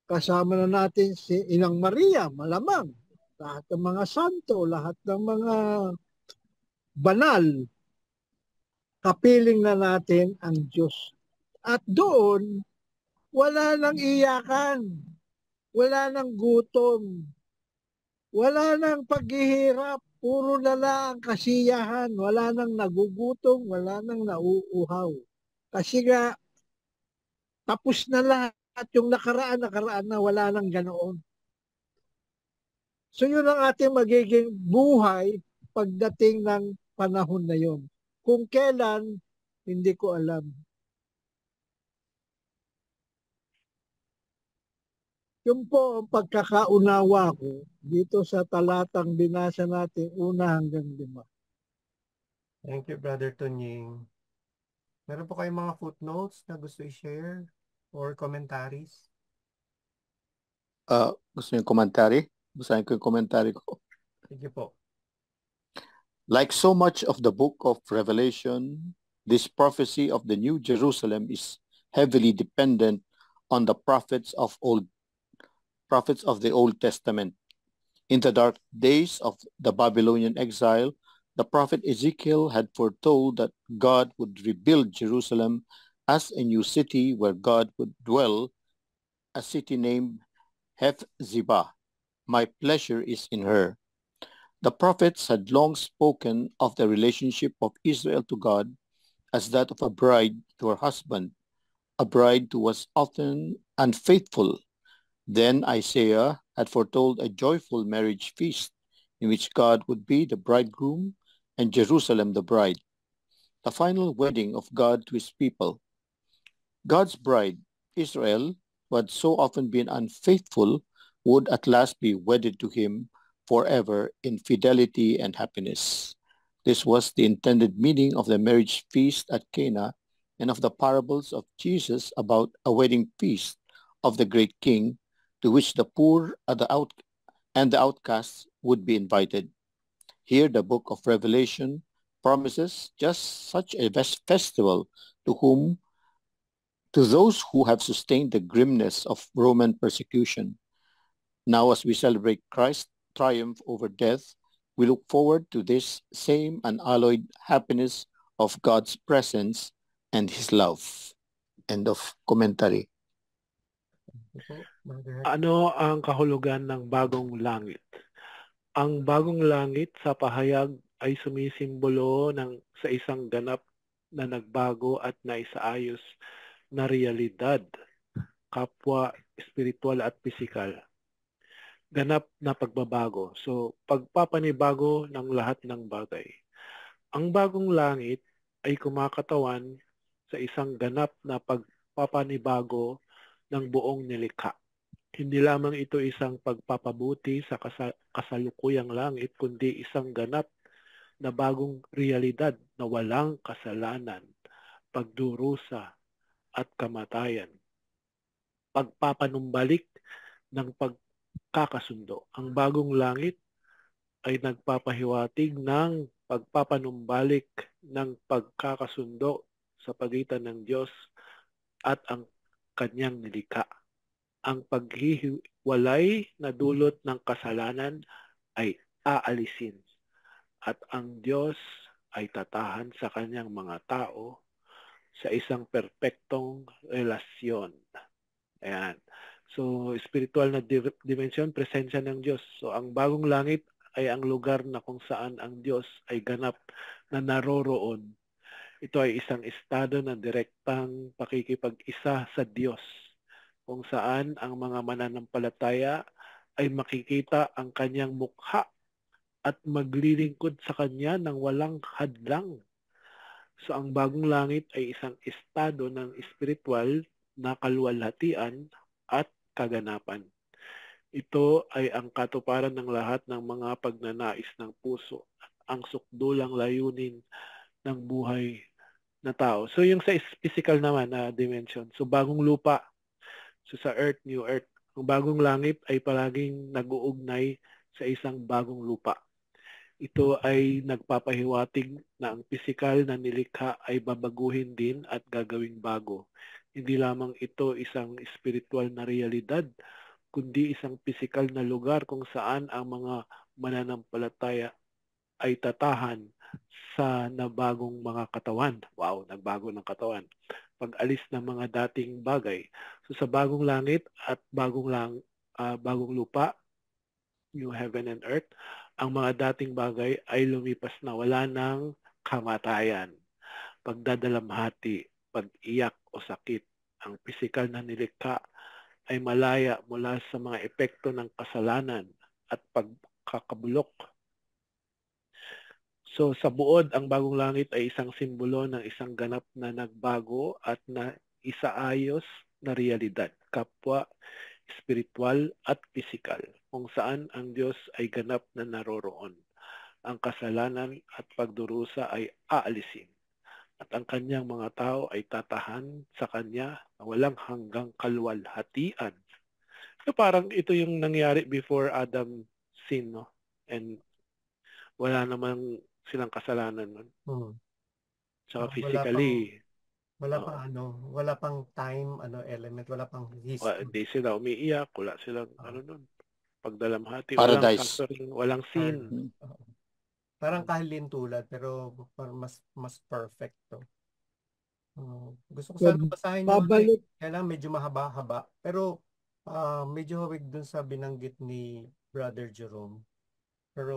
S2: Kasama na natin si Inang Maria, malamang. Lahat ng mga santo, lahat ng mga banal. Kapiling na natin ang Diyos. At doon, wala nang iyakan, wala nang gutom, wala nang paghihirap, puro na lang kasiyahan, wala nang nagugutom, wala nang nauuhaw. Kasi nga, tapos na lahat yung nakaraan na wala nang ganoon. So yun ang ating magiging buhay pagdating ng panahon na yun. Kung kailan, hindi ko alam. Yun po ang pagkakaunawa ko dito sa talatang binasa natin 1 hanggang 5.
S1: Thank you, Brother Tonying. Meron po kayong mga footnotes na gusto i-share or commentaries?
S4: Gusto niyo komentary? Basahin ko yung komentary ko.
S1: Sige po.
S4: Like so much of the book of Revelation, this prophecy of the New Jerusalem is heavily dependent on the prophets of the Old Testament. In the dark days of the Babylonian exile, the prophet Ezekiel had foretold that God would rebuild Jerusalem as a new city where God would dwell, a city named Hephzibah. My pleasure is in her. The prophets had long spoken of the relationship of Israel to God as that of a bride to her husband, a bride who was often unfaithful. Then Isaiah had foretold a joyful marriage feast in which God would be the bridegroom and Jerusalem the bride, the final wedding of God to his people. God's bride, Israel, who had so often been unfaithful, would at last be wedded to him forever in fidelity and happiness. This was the intended meaning of the marriage feast at Cana and of the parables of Jesus about a wedding feast of the great king, to which the poor and the outcasts would be invited. Here, the book of Revelation promises just such a festival to those who have sustained the grimness of Roman persecution. Now, as we celebrate Christ's triumph over death, we look forward to this same unalloyed happiness of God's presence and his love. End of commentary.
S3: Ano ang kahulugan ng bagong langit? Ang bagong langit sa pahayag ay sumisimbolo sa isang ganap na nagbago at naisaayos na realidad, kapwa espiritual at pisikal. Ganap na pagbabago. So, pagpapanibago ng lahat ng bagay. Ang bagong langit ay kumakatawan sa isang ganap na pagpapanibago ng buong nilikha. Hindi lamang ito isang pagpapabuti sa kasalukuyang langit, kundi isang ganap na bagong realidad na walang kasalanan, pagdurusa at kamatayan. Pagpapanumbalik ng pagkakasundo. Ang bagong langit ay nagpapahiwatig ng pagpapanumbalik ng pagkakasundo sa pagitan ng Diyos at ang kanyang nilikha. Ang paghihiwalay na dulot ng kasalanan ay aalisin at ang Diyos ay tatahan sa kanyang mga tao sa isang perpektong relasyon. Ayan. So, spiritual na dimension, presensya ng Diyos. So, ang bagong langit ay ang lugar na kung saan ang Diyos ay ganap na naroroon. Ito ay isang estado ng direktang pakikipag-isa sa Diyos, kung saan ang mga mananampalataya ay makikita ang kanyang mukha at maglilingkod sa kanya ng walang hadlang. So ang bagong langit ay isang estado ng espiritual na kaluwalhatian at kaganapan. Ito ay ang katuparan ng lahat ng mga pagnanais ng puso, ang sukdulang layunin ng buhay na tao. So yung sa physical naman na dimension, so bagong lupa, so sa earth, new earth, ang bagong langit ay palaging nag-uugnay sa isang bagong lupa. Ito ay nagpapahiwatig na ang pisikal na nilikha ay babaguhin din at gagawing bago. Hindi lamang ito isang spiritual na realidad, kundi isang pisikal na lugar kung saan ang mga mananampalataya ay tatahan sa nabagong mga katawan. Wow, nagbago ng katawan. Pag-alis ng mga dating bagay. So sa bagong langit at bagong lupa, new heaven and earth, ang mga dating bagay ay lumipas na, wala ng kamatayan, pagdadalamhati, pag-iyak o sakit. Ang pisikal na nilikha ay malaya mula sa mga epekto ng kasalanan at pagkakabulok. So sa buod, ang bagong langit ay isang simbolo ng isang ganap na nagbago at na isaayos na realidad, kapwa espiritual at pisikal, kung saan ang Diyos ay ganap na naroroon. Ang kasalanan at pagdurusa ay aalisin at ang kanyang mga tao ay tatahan sa kanya na walang hanggang kaluwalhatian. So parang ito yung nangyari before Adam sin, no? And wala namang silang kasalanan nun. So physically,
S1: wala pang time element, wala pang history.
S3: Hindi sila umiiyak, wala silang pagdalamhati,
S4: Paradise.
S3: walang sin.
S1: Parang kahalintulad pero mas perfecto. Gusto ko sana basahin yung kailangan medyo mahaba-haba pero medyo hawig dun sa binanggit ni Brother Jerome. Pero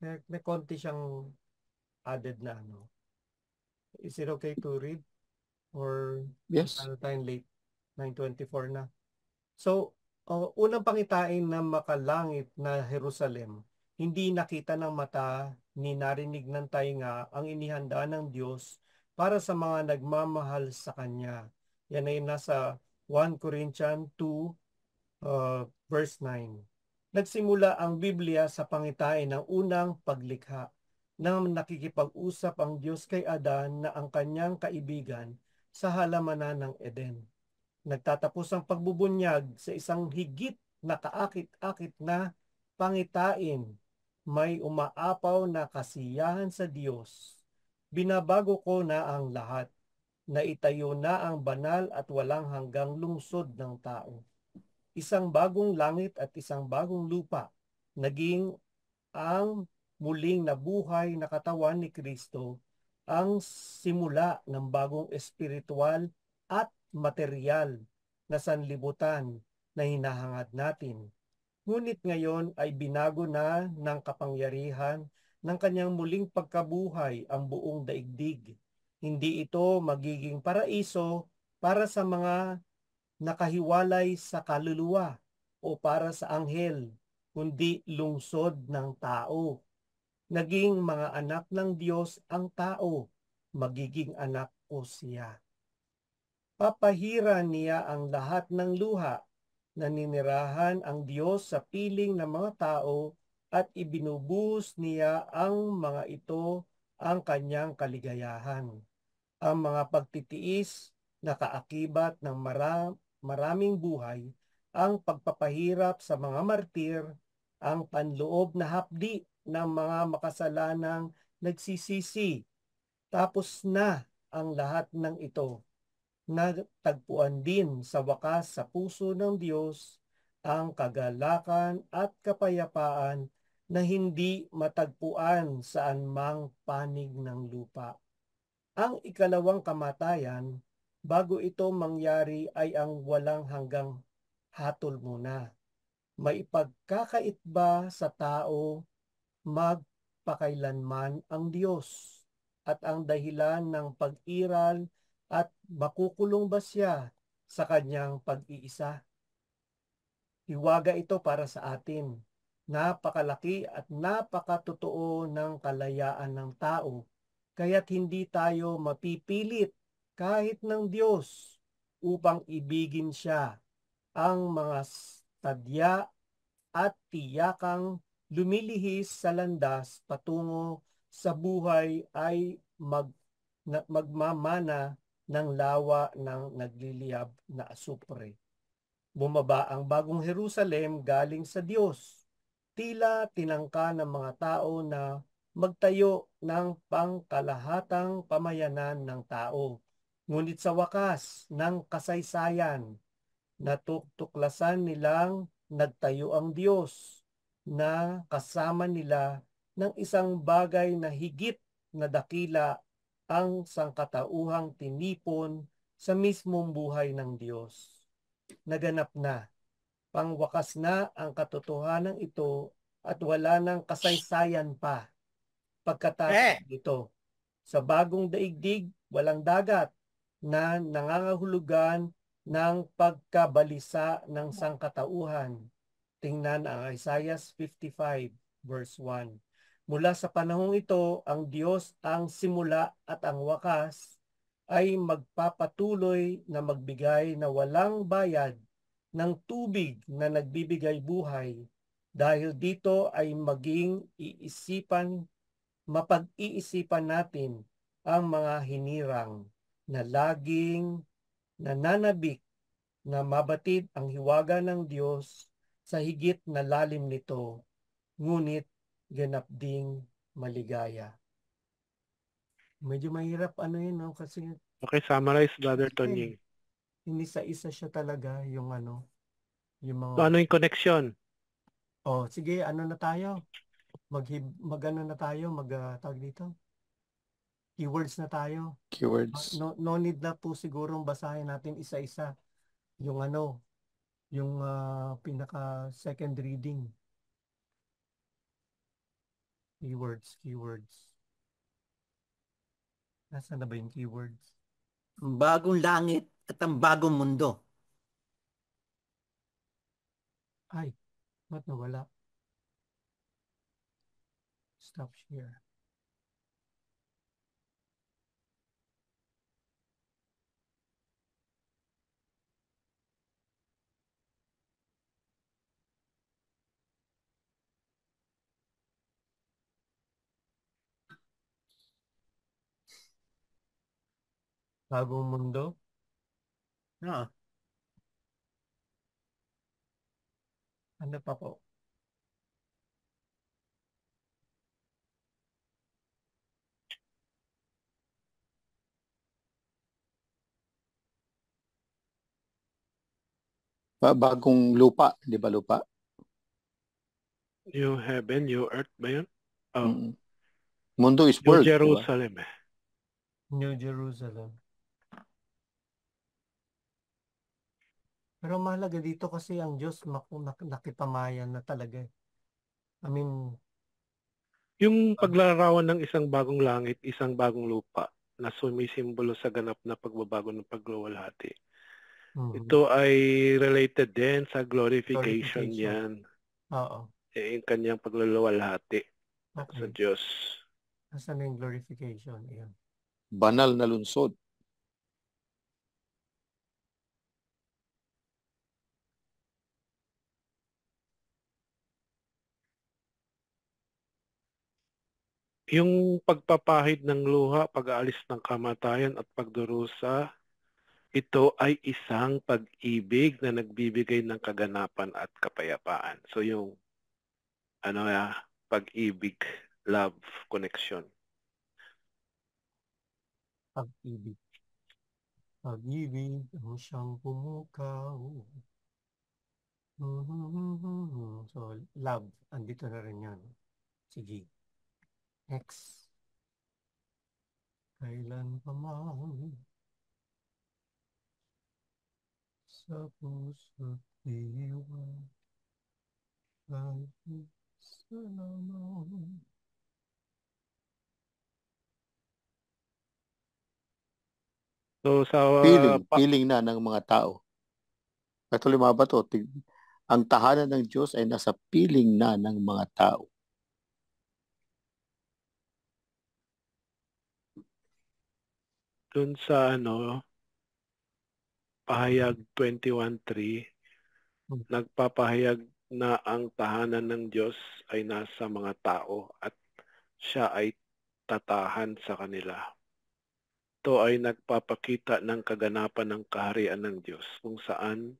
S1: may konti siyang added na Is it okay to read? Or
S4: yes,
S1: tayong late 9:24 na. So, unang pangitain na makalangit na Jerusalem, hindi nakita ng mata ni narinig ng tainga ang inihanda ng Diyos para sa mga nagmamahal sa Kanya. Yan ay nasa 1 Corinthians 2 verse 9. Nagsimula ang Biblia sa pangitain ng unang paglikha nang nakikipag-usap ang Diyos kay Adan na ang kanyang kaibigan sa halamanan ng Eden. Nagtatapos ang pagbubunyag sa isang higit na kaakit-akit na pangitain. May umaapaw na kasiyahan sa Diyos. Binabago ko na ang lahat. Naitayo na ang banal at walang hanggang lungsod ng tao. Isang bagong langit at isang bagong lupa. Naging ang muling nabuhay na katawan ni Kristo ang simula ng bagong espiritual at material na sanlibutan na hinahangad natin. Ngunit ngayon ay binago na ng kapangyarihan ng kanyang muling pagkabuhay ang buong daigdig. Hindi ito magiging paraiso para sa mga nakahiwalay sa kaluluwa o para sa anghel, kundi lungsod ng tao. Naging mga anak ng Diyos ang tao, magiging anak ko siya. Papahira niya ang lahat ng luha. Naninirahan ang Diyos sa piling ng mga tao at ibinubuhos niya ang mga ito ang kanyang kaligayahan. Ang mga pagtitiis na kaakibat ng maraming buhay, ang pagpapahirap sa mga martir, ang panloob na hapdi ng mga makasalanang nagsisisi. Tapos na ang lahat ng ito. Natagpuan din sa wakas sa puso ng Diyos ang kagalakan at kapayapaan na hindi matagpuan sa anumang panig ng lupa. Ang ikalawang kamatayan, bago ito mangyari ay ang walang hanggang hatol muna. Maipagkakait ba sa tao magpakailanman ang Diyos at ang dahilan ng pag-iral at makukulong ba siya sa kanyang pag-iisa? Hiwaga ito para sa atin. Napakalaki at napakatotoo ng kalayaan ng tao, kaya't hindi tayo mapipilit kahit ng Diyos upang ibigin siya. Ang mga tadya at tiyakang lumilihis sa landas patungo sa buhay ay magmamana ng lawa ng nagliliyab na asupre. Bumaba ang bagong Jerusalem galing sa Diyos. Tila tinangka ng mga tao na magtayo ng pangkalahatang pamayanan ng tao. Ngunit sa wakas ng kasaysayan, natuklasan nilang nagtayo ang Diyos na kasama nila ng isang bagay na higit na dakila ang sangkatauhang tinipon sa mismong buhay ng Diyos. Naganap na, pangwakas na ang katotohanan ito at wala nang kasaysayan pa pagkatapos nito. Sa bagong daigdig, walang dagat na nangangahulugan ng pagkabalisa ng sangkatauhan. Tingnan ang Isaiah 55 verse 1. Mula sa panahong ito, ang Diyos ang simula at ang wakas ay magpapatuloy na magbigay na walang bayad ng tubig na nagbibigay buhay. Dahil dito ay mapag-iisipan natin ang mga hinirang na laging nananabik na mabatid ang hiwaga ng Diyos sa higit na lalim nito, ngunit ganap ding maligaya. Medyo mahirap yun, no? Kasi
S3: Okay, summarize, Brother Tonying.
S1: hindi sa isa siya talaga yung yung mga...
S3: So, ano yung connection?
S1: Oh, sige, na tayo? Tawag dito? Keywords na tayo.
S4: Keywords.
S1: No need na po sigurong basahin natin isa-isa yung yung pinaka second reading. Keywords. Nasaan na ba yung keywords?
S5: Ang bagong langit at ang bagong mundo.
S1: Ay, ba't nawala? Stop share. Bagong mundo?
S5: Oo.
S1: Ano pa po?
S4: Bagong lupa, di ba lupa?
S3: New heaven, new earth ba yun? Oh.
S4: Mundo is
S3: New
S4: world.
S3: Jerusalem.
S4: Diba?
S1: New Jerusalem. Pero mahalaga dito kasi ang Diyos nakipamayan na talaga. I mean,
S3: Yung paglarawan ng isang bagong langit, isang bagong lupa na sumisimbolo sa ganap na pagbabago ng pagluwalhati. Ito ay related din sa glorification yan.
S1: Oo.
S3: Yung kanyang pagluluwalhati sa Diyos.
S1: Nasaan na yung glorification? Ayan.
S4: Banal na lungsod.
S3: Yung pagpapahid ng luha, pag-aalis ng kamatayan at pagdurusa, ito ay isang pag-ibig na nagbibigay ng kaganapan at kapayapaan. So yung pag-ibig, love, connection.
S1: Pag-ibig. Pag-ibig ang siyang pumukaw. So, love. Andito na rin yan. Sige. Next. Kailan pa man sa puso't diwa kahit sa lamang.
S3: So sa
S4: Feeling na ng mga tao. Patuloy mga bato, ang tahanan ng Diyos ay nasa piling na ng mga tao.
S3: Dun sa pahayag 21:3, nagpapahayag na ang tahanan ng Diyos ay nasa mga tao at siya ay tatahan sa kanila. Ito ay nagpapakita ng kaganapan ng kaharian ng Diyos kung saan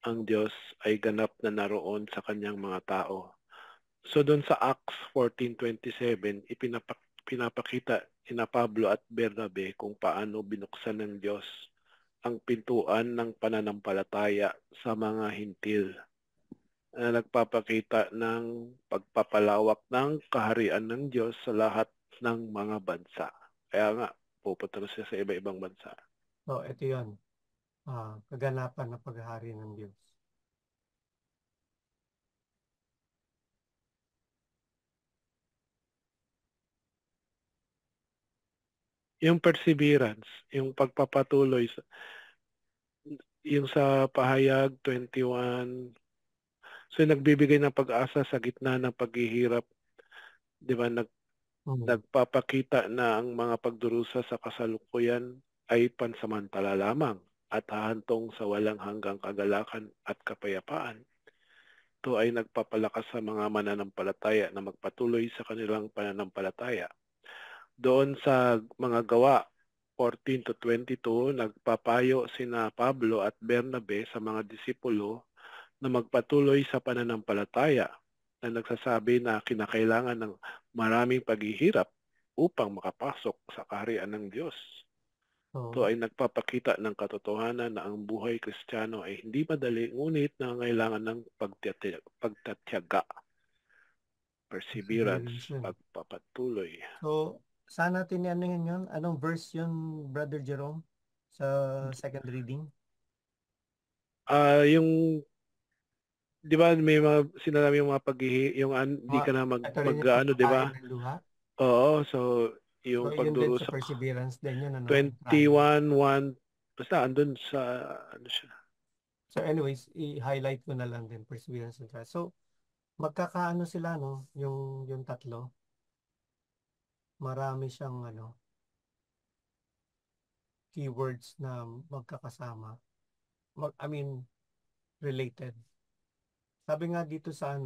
S3: ang Diyos ay ganap na naroon sa kanyang mga tao. So doon sa Acts 14:27, pinapakita ni Pablo at Bernabe kung paano binuksan ng Diyos ang pintuan ng pananampalataya sa mga hintil na nagpapakita ng pagpapalawak ng kaharian ng Diyos sa lahat ng mga bansa. Kaya nga, pupunta na siya sa iba-ibang bansa.
S1: So, ito yun. Kaganapan na paghahari ng Diyos.
S3: Yung perseverance, yung pagpapatuloy, yung sa pahayag 21, so nagbibigay ng pag-asa sa gitna ng paghihirap, di ba, nagpapakita na ang mga pagdurusa sa kasalukuyan ay pansamantala lamang at hahantong sa walang hanggang kagalakan at kapayapaan. Ito ay nagpapalakas sa mga mananampalataya na magpatuloy sa kanilang pananampalataya. Doon sa mga gawa 14-22, nagpapayo sina Pablo at Bernabe sa mga disipulo na magpatuloy sa pananampalataya na nagsasabi na kinakailangan ng maraming paghihirap upang makapasok sa kaharian ng Diyos. Ito ay nagpapakita ng katotohanan na ang buhay Kristiyano ay hindi madali, ngunit nangangailangan ng pagtatyaga, perseverance, pagpapatuloy.
S1: So, saan natin yun? Anong verse yun, Brother Jerome, sa second reading?
S3: Yung di ba may mga sinabi yung mga hindi ka na di ba? Oo, so yung pagdurusa.
S1: Sa perseverance din yun,
S3: 21:1, basta andun sa siya.
S1: So anyways, i-highlight ko na lang din perseverance and trust. So magkakaano sila yung tatlo. Marami siyang keywords na magkakasama. Related. Sabi nga dito sa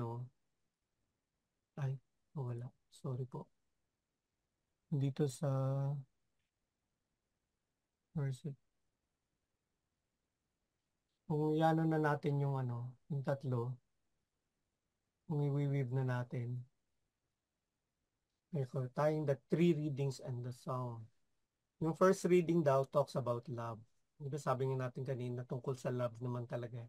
S1: wala. Sorry po. Dito sa verse. Kung iano na natin yung tatlo, kung i-weave na natin, tying the three readings and the song. Yung first reading daw talks about love. Diba sabi nga natin kanina tungkol sa love naman talaga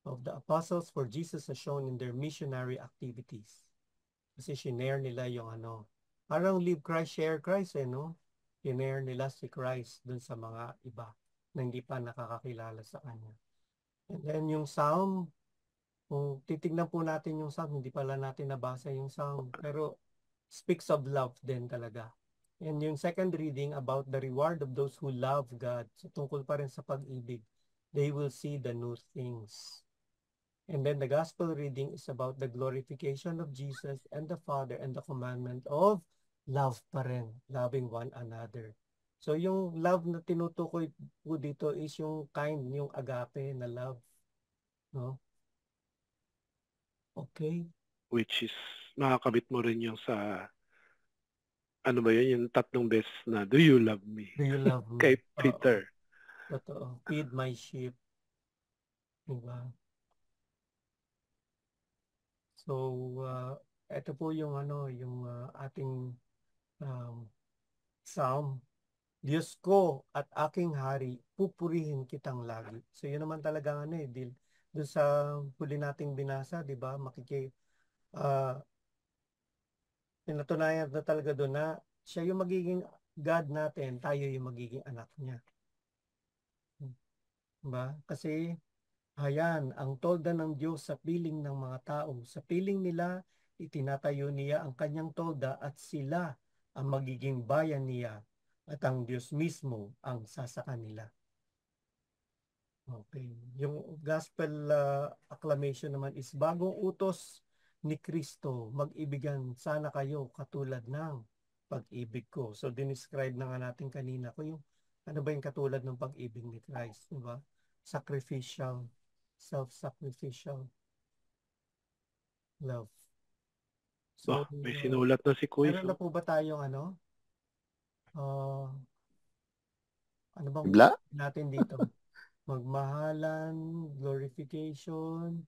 S1: of the apostles for Jesus as shown in their missionary activities. Kasi shinare nila yung parang live Christ, share Christ Shinare nila si Christ dun sa mga iba na hindi pa nakakakilala sa Kanya. And then yung Psalm, kung titignan po natin yung Psalm, hindi pala natin nabasa yung Psalm. Pero speaks of love din talaga. And yung second reading about the reward of those who love God, so tungkol pa rin sa pag-ibig, they will see the new things. And then the gospel reading is about the glorification of Jesus and the Father and the commandment of love pa rin, loving one another. So yung love na tinutukoy po dito is yung kind, yung agape na love. No? Okay.
S3: Which is, makakabit mo rin yung sa, ano ba yun, yung tatlong beses na, do you love me?
S1: Do you love me?
S3: Kay
S1: Oo.
S3: Peter.
S1: Totoo. Feed my sheep. Diba? So, ito po yung yung ating psalm. Diyos ko at aking hari, pupurihin kitang lagi. So, yun naman talaga doon sa huli nating binasa, di ba? Pinatunayan na talaga doon na siya yung magiging God natin, tayo yung magiging anak niya. Diba? Kasi ayan, ang tolda ng Diyos sa piling ng mga tao. Sa piling nila, itinatayo niya ang kanyang tolda at sila ang magiging bayan niya at ang Diyos mismo ang sasaka nila. Okay. Yung gospel acclamation naman is bagong utos ni Kristo, mag-ibigan sana kayo katulad ng pag-ibig ko. So, dinescribe na nga natin kanina ko yung ano ba yung katulad ng pag-ibig ni Christ, di ba? Sacrificial, self-sacrificial love. So,
S3: May sinulat na si Kuya.
S1: meron na po ba tayong ano bang
S4: Bla?
S1: natin dito? Magmahalan, glorification,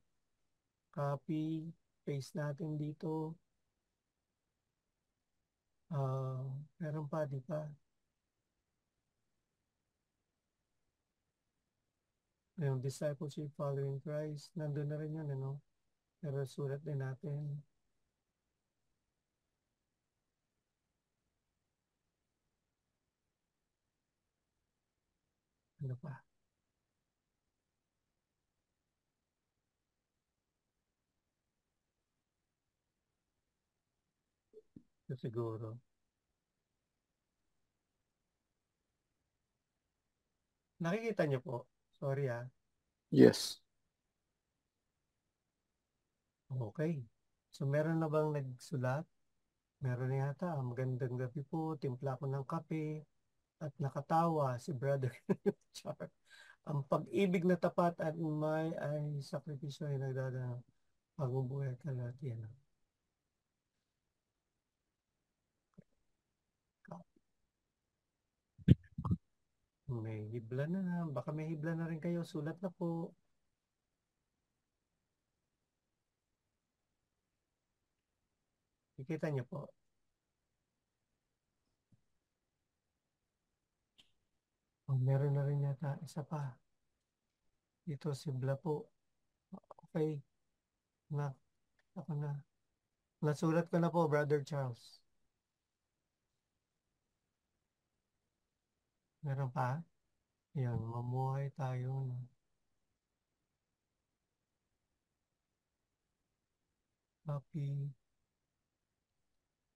S1: copy, paste natin dito. Meron pa, di ba? Yung discipleship following Christ, nandun na rin yun, ano? Pero sulat din natin. Ano pa? So, siguro. Nakikita niyo po? Sorry
S4: Yes.
S1: Okay. So, meron na bang nagsulat? Meron na yata. Magandang gabi po. Timpla ko ng kape. At nakatawa si Brother Char. Ang pag-ibig na tapat at may ay sakripisyo ay nagdadaan bagong buhay kalahati. May hibla na. Baka may hibla na rin kayo. Sulat na po. Ikita niyo po. Meron na rin yata. Isa pa. Dito si Bla po. Okay. Na. Ako na. Nasulat ko na po, Brother Charles. Meron pa? Yan. Mamuhay tayo. No? Copy.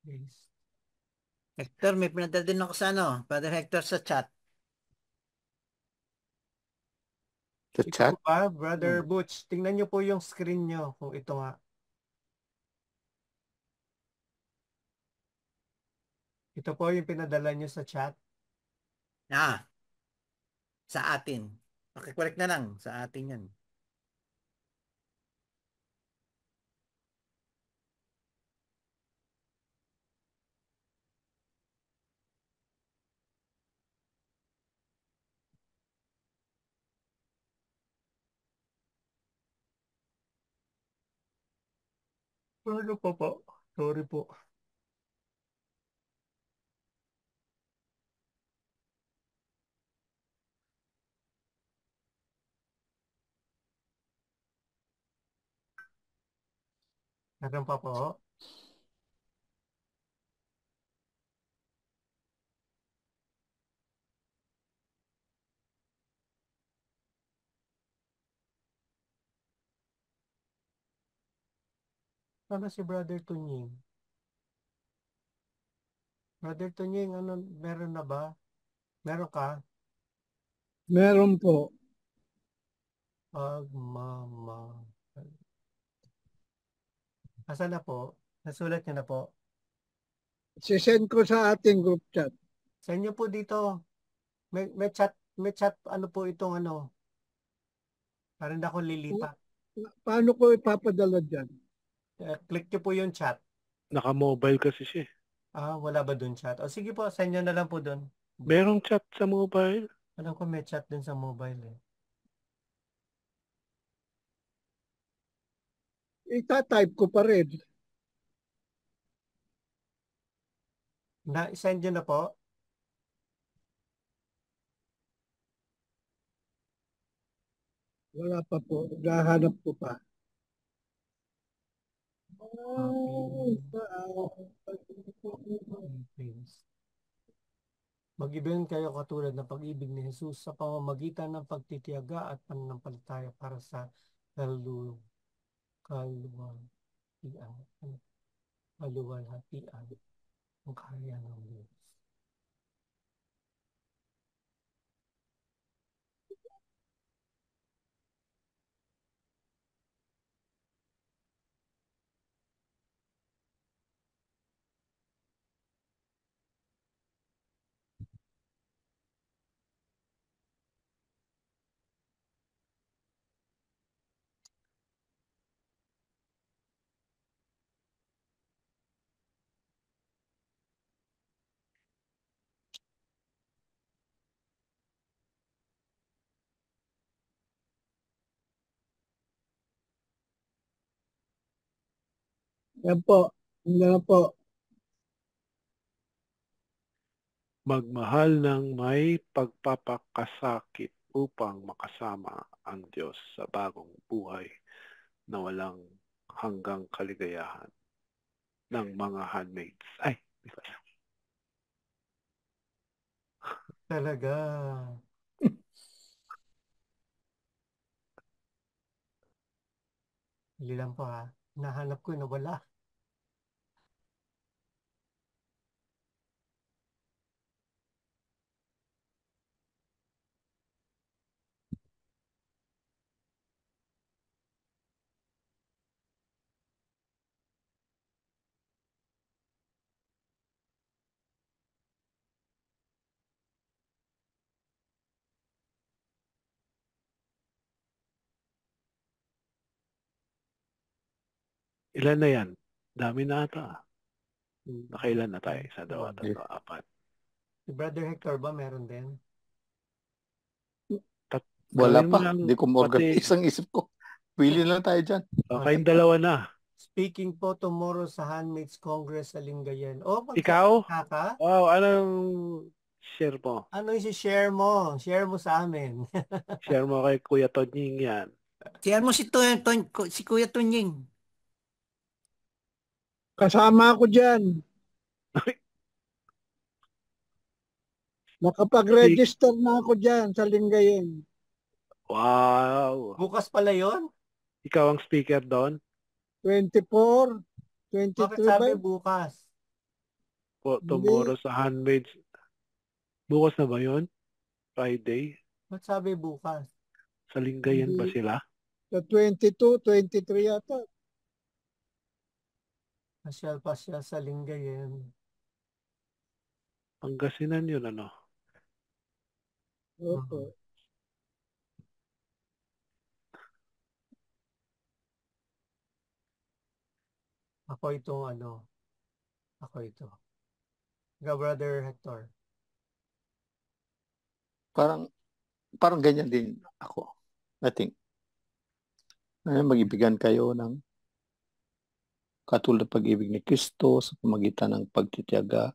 S1: Paste.
S5: Hector, may pinadala din ako sa Brother Hector sa chat.
S4: The
S1: Ito
S4: chat?
S1: po ba, Brother Butch? Tingnan niyo po yung screen niyo kung ito nga. Ito po yung pinadala niyo sa chat.
S5: Sa atin. Pakicorrect na lang. Sa atin yan.
S1: Ano po po? Sorry po. Meron pa po. Sana si Brother Tunying. Brother Tunying, ano, meron na ba? Meron ka?
S2: Meron po.
S1: Pagmamahal. Asan na po? Nasulat niyo na po?
S2: Sisend ko sa ating group chat.
S1: Sa inyo po dito. May chat, ano po itong ano? Parang ako lilipat.
S2: Paano ko ipapadala dyan?
S1: Click niyo po yung chat.
S3: Naka-mobile kasi siya.
S1: Wala ba dun chat? O sige po, sa inyo na lang po dun.
S3: Merong chat sa mobile.
S1: Alam ko may chat dun sa mobile eh.
S2: Ita-type ko pa rin.
S1: Send nyo na po?
S2: Wala pa po. Gahanap ko pa.
S1: Mag-ibig kayo katulad ng pag-ibig ni Jesus sa pamamagitan ng pagtitiyaga at pananampalataya para sa kaluwalhatian ng kaya ng Diyos.
S2: Yan po. Yan po.
S3: Magmahal ng may pagpapakasakit upang makasama ang Diyos sa bagong buhay na walang hanggang kaligayahan ng mga handmaids. Ay, di ba?
S1: Talaga. Hindi lang po ha. Nahanap ko na wala.
S3: Ilan na yan? Dami na ata. Nakailan na tayo? Isa, dalawa,
S4: Okay.
S3: tatlo, apat.
S1: Si Brother Hector ba meron din?
S4: Wala
S3: Gawin mo
S4: pa.
S3: lang
S4: Hindi ko ma-organize ang isip ko. Pili lang tayo dyan.
S3: Kayong dalawa na.
S1: Speaking po tomorrow sa Handmaids Congress sa Lingayen.
S3: Ikaw?
S1: Ka?
S3: Wow, anong share mo?
S1: Ano yung share mo? Share mo sa amin.
S3: Share mo kay Kuya Tonying yan.
S5: Siyan mo si Kuya Tunying.
S2: Kasama ako dyan. Nakapag-register na ako dyan sa Lingayen.
S3: Wow.
S1: Bukas pala yon?
S3: Ikaw ang speaker doon?
S2: 24,
S1: Bakit
S2: 23 ba?
S1: sabi bukas?
S3: Tomorrow sa Handmaids. Bukas na ba yun? Friday?
S1: Ba't sabi bukas?
S3: Sa Lingayen ba sila?
S2: Sa 22, 23 yata.
S1: Pasyal sa Lingayen.
S3: Pangasinan yun, ano?
S2: Opo.
S1: Ako ito. Ikaw, Brother Hector.
S4: Parang ganyan din ako. I think. Mag-ibigan kayo ng katulad ng pag-ibig ni Kristo sa pamagitan ng pagtitiyaga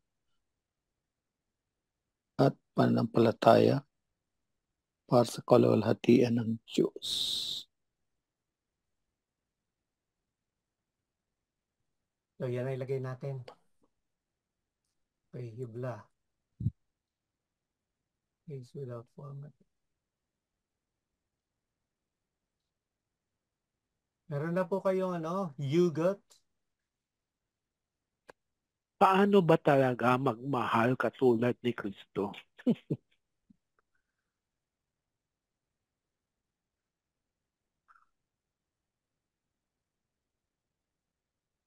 S4: at pananampalataya para sa kaluwalhatian ng Diyos.
S1: So, yan ay ilagay natin. Okay, hibla. Case without format. Meron na po kayong Yugot?
S3: paano ba talaga magmahal katulad ni Kristo?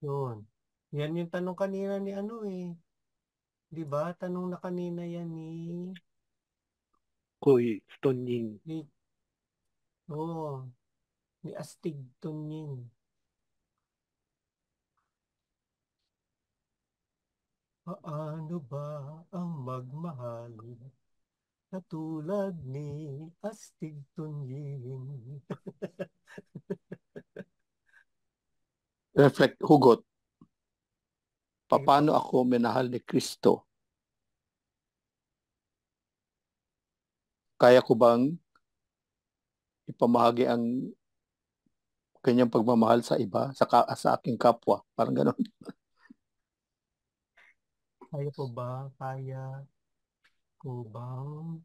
S1: Yun. Yan yung tanong kanina ni ano eh. Di ba? Tanong na kanina yan
S3: Kuy Stonying.
S1: ni oh, ni Astig Tunyin. Paano ba ang magmahal katulad ni Astig Tunyin?
S4: Reflect, hugot. Paano ako minahal ni Kristo? Kaya ko bang ipamahagi ang kanyang pagmamahal sa iba, sa aking kapwa? Parang gano'n.
S1: Kaya ko ba? Kaya ko bang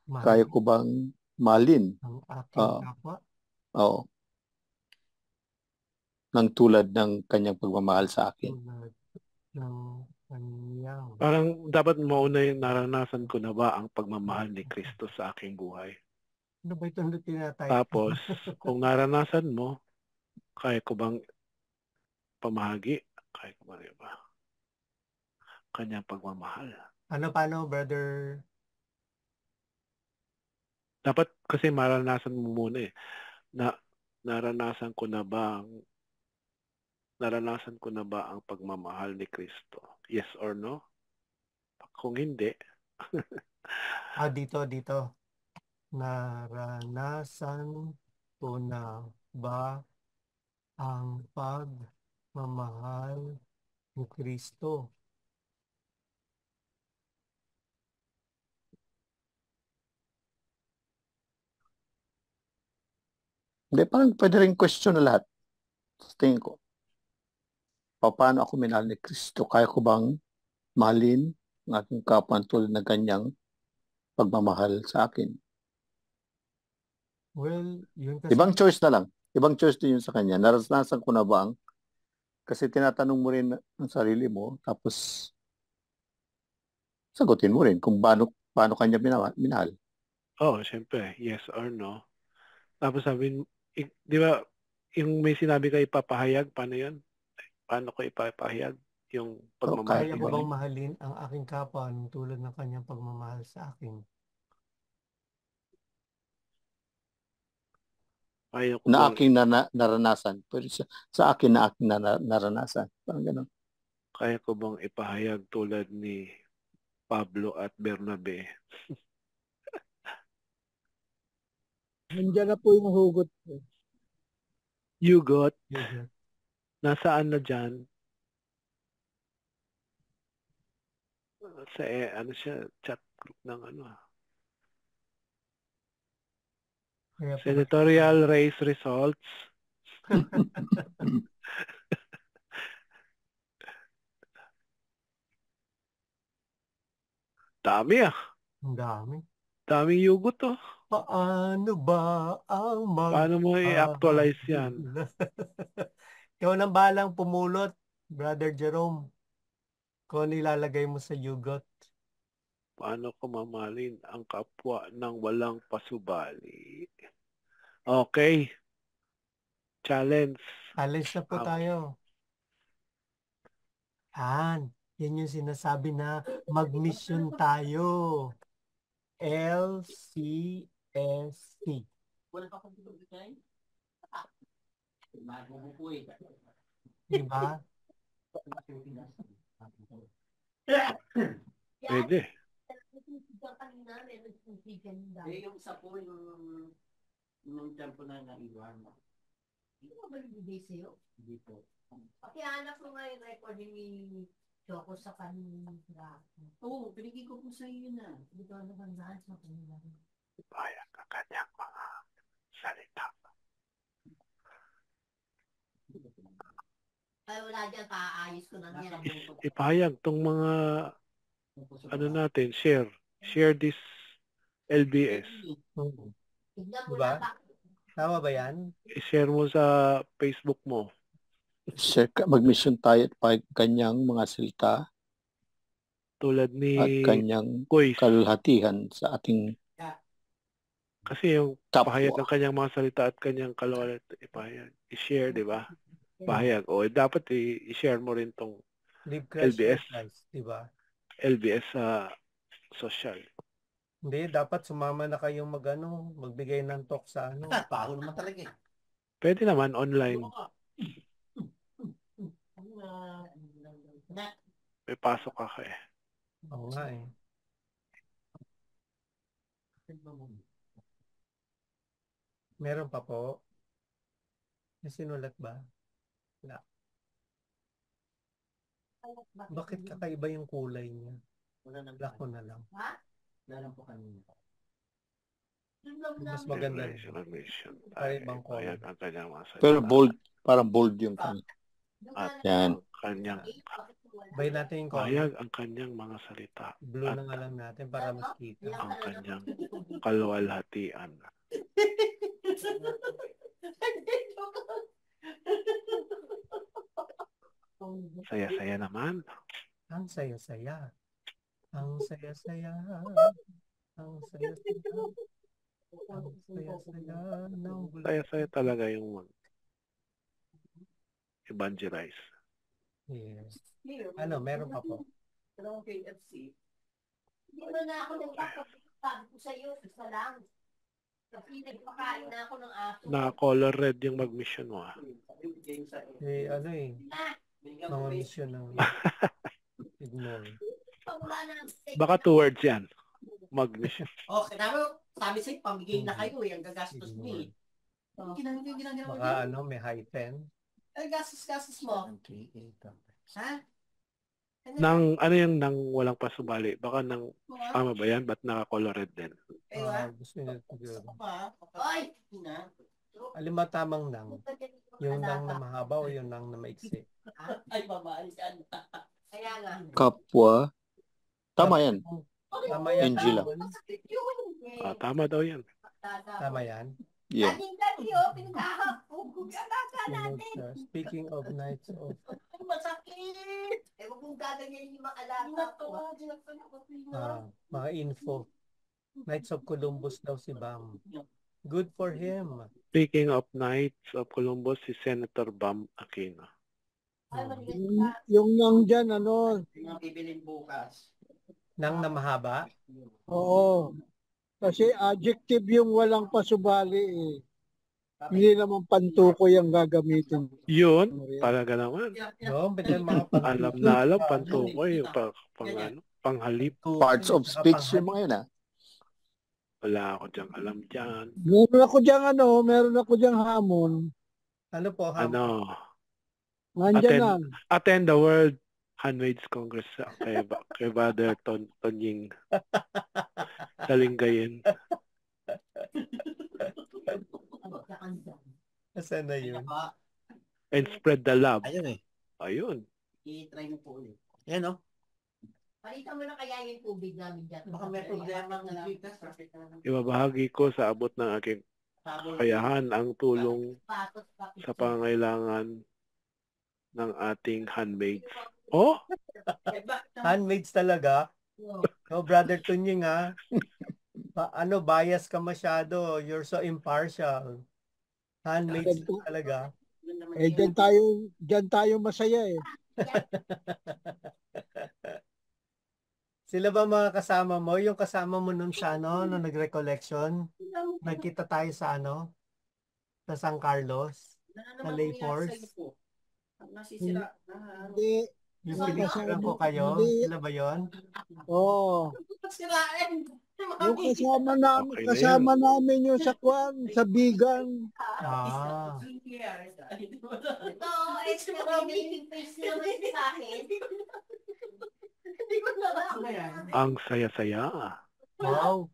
S4: Kaya
S1: mahal
S4: ko bang mahalin?
S1: ang aking
S4: Ah,
S1: kapwa?
S4: Oo. Nang tulad ng kanyang pagmamahal sa akin.
S1: Tulad ng kanyang.
S3: Parang dapat mauna yung naranasan ko na ba ang pagmamahal ni Kristo sa aking buhay.
S1: Ano ba ito na tinatay?
S3: Tapos, kung naranasan mo, kaya ko bang pamahagi? Kaya ko ba, diba? Kanyang pagmamahal.
S1: Paano, brother?
S3: Dapat kasi maranasan mo muna eh. Naranasan ko na ba ang pagmamahal ni Kristo? Yes or no? Kung hindi,
S1: Dito. Naranasan ko na ba ang pagmamahal ni Kristo?
S4: Hindi, parang pwede rin question na lahat. Sa tingin ko. Paano ako minahal ni Kristo? Kaya ko bang mahalin ang aking kapwa tulad ng kanyang pagmamahal sa akin?
S1: Well, yun kasi,
S4: Ibang choice na lang. Ibang choice din yun sa kanya. Naranasan ko na ba ang, kasi tinatanong mo rin ang sarili mo, tapos sagutin mo rin kung paano kanya minahal.
S3: syempre, yes or no. Tapos sabi, di ba, yung may sinabi ka ipapahayag, paano yun? Paano ko ipapahayag yung pagmamahal
S1: kaya
S3: ni
S1: ko bang
S3: Kristo?
S1: mahalin ang aking kapwa tulad ng kanyang pagmamahal sa akin?
S3: Kaya ko
S4: Na
S3: bang,
S4: aking naranasan. Pero sa akin na aking naranasan. Parang gano'n.
S3: kaya ko bang ipahayag tulad ni Pablo at Bernabe?
S2: Nandiyan na po yung hugot.
S3: You got,
S1: Yun.
S3: nasaan na dyan? Sa ano siya, chat group ng ano.
S1: Kaya po
S3: Senatorial race results. Dami ah.
S1: ang dami.
S3: Daming yugot to.
S1: Paano ba ang
S3: Paano mo i-actualize yan?
S1: Ikaw nang balang pumulot, Brother Jerome. Kung ano ilalagay mo sa yugot.
S3: Paano ko mamahalin ang kapwa ng walang pasubali? Okay. Challenge.
S1: Alis na po tayo. Yan yung sinasabi na mag-mission tayo. LCSC. Wala pa akong bigay. Diba?
S3: Pwede.
S7: Yung sa po, yung tempo na naiwan. Hindi mo ba nabibigay sa'yo? Hindi po. Pakihanap ko nga yung recording ni Choco sa kanina. Oo, pinigay ko po sa'yo yun na. Hindi ko nabandaan sa kanila.
S3: Ipahayag ang kanyang mga salita.
S7: Ay, wala dyan. Paayos ko na yan.
S3: Ipahayag tong mga ano natin, share. Share this LBS.
S7: Tignan mo
S1: Diba?
S7: na ba?
S1: Tama ba yan?
S3: I-share mo sa Facebook mo.
S4: Mag-mission tayo at kanyang mga salita
S3: Tulad
S4: at
S3: ni
S4: kanyang
S3: Kuy.
S4: kalulhatihan sa ating
S3: Kasi yung pahayag
S4: kapwa.
S3: ng kanyang mga salita at kanyang kalawal, ipahayag. I-share, di ba? Pahayag. O, dapat i-share mo rin tong
S1: Live Christ,
S3: LBS.
S1: share Christ, di ba?
S3: LBS sa social.
S1: Hindi, dapat sumama na kayong magbigay ng talk sa ano.
S5: Paho naman talaga eh.
S3: Pwede naman online. May pasok ka eh.
S1: Oo nga eh. Meron pa po. May sinulat ba? Wala. Bakit kakaiba yung kulay niya? Black ko na lang.
S7: Meron po kanina.
S1: Mas maganda.
S3: Mission.
S1: Ay, ibang
S3: Pahayag
S1: color.
S3: ang kanyang mga salita.
S4: Pero bold, parang bold yung kanya.
S3: At
S4: Yan.
S3: ang kanyang
S1: Bay natin yung color.
S3: pahayag ang kanyang mga salita.
S1: Blue
S3: At
S1: na nga lang natin para mas kita.
S3: ang kanyang kalwalhatian. Saya-saya naman.
S1: Ang saya-saya. Ang saya-saya. Ang saya-saya. Ang saya-saya.
S3: Saya-saya talaga yung evangelize.
S1: Yes. Ano, meron pa po.
S7: Hindi mo na ako nagpapagpapag ko sa'yo. Isa lang. Kasi nagpakain na ako ng aso.
S3: Naka-color red yung mag-mission mo.
S1: Eh, ano eh. Mga mission ng ignore.
S3: Baka 2 words yan. Mag-mission.
S7: Okay, sabi sa'yo, pamigay na kayo eh. Ang gagastos mo eh.
S1: Baka ano, may hyphen.
S7: Ang gastos mo. Ha?
S3: Nang, ano yung nang walang pasubali? Baka nang, tama ba yan? Ba't naka-color red din?
S1: Gusto nyo siguro.
S7: Ay!
S1: Alin ba tamang nang? Yung nang na mahaba o yung nang na maiksi?
S7: Ay, babaan ka. Kaya nga.
S4: Kapwa. Tama yan.
S1: Tama yan.
S4: Angela.
S3: Tama daw yan.
S1: Tama yan.
S4: Yeah.
S7: Aling dali o, pinagkakapugog. Alaga natin.
S1: Speaking of nights of...
S7: Masakit. Ewan kung gaganyan yung mga alaga ko.
S1: Mga info. Knights of Columbus daw si Bam. Good for him.
S3: Speaking of Knights of Columbus, si Senator Bam Aquino.
S2: Yung nang dyan, ano,
S5: Yung bibilin bukas.
S1: Nang na mahaba?
S2: oo. Kasi adjective yung walang pasubali eh. Hindi naman pantukoy ang gagamitin.
S3: Yun, talaga naman.
S1: No, bigyan mga
S3: Alam na alam, pantukoy, panghalip.
S4: Parts of speech yung mga yun
S3: Wala ako dyan alam dyan.
S2: Meron ako diyang hamon.
S1: Ano po?
S3: Ano?
S2: Nandyan na.
S3: Attend the World Handmaids Congress kay Brother Tonying Salinggayin.
S1: Asan na yun?
S3: And spread the love.
S5: Ayun eh.
S3: Ayun.
S5: I-try mo po ulit. Yan o.
S7: Palitan mo na kaya yung tubig namin dyan.
S5: Baka may problema ng ligas.
S3: Ibabahagi ko sa abot ng aking kakayahan ang tulong sa pangailangan ng ating handmaids. Oh?
S1: Handmaids talaga? No, Brother Tunying ha? Bias ka masyado. You're so impartial. Handmaids talaga.
S2: Eh, dyan tayo masaya eh.
S1: Sila ba mga kasama mo? Yung kasama mo nun sa nung nag-recollection? Nagkita tayo sa sa San Carlos? Sa Lay Force?
S2: Hindi.
S1: Yung pinicturean ko kayo? Sila ba yun?
S2: Oo.
S7: Sirain.
S2: Yung
S3: Okay
S2: kasama namin yung sa Bigan.
S7: Ito, exclamation face naman sa akin. Hindi ko na
S3: Ang saya-saya.
S1: Wow.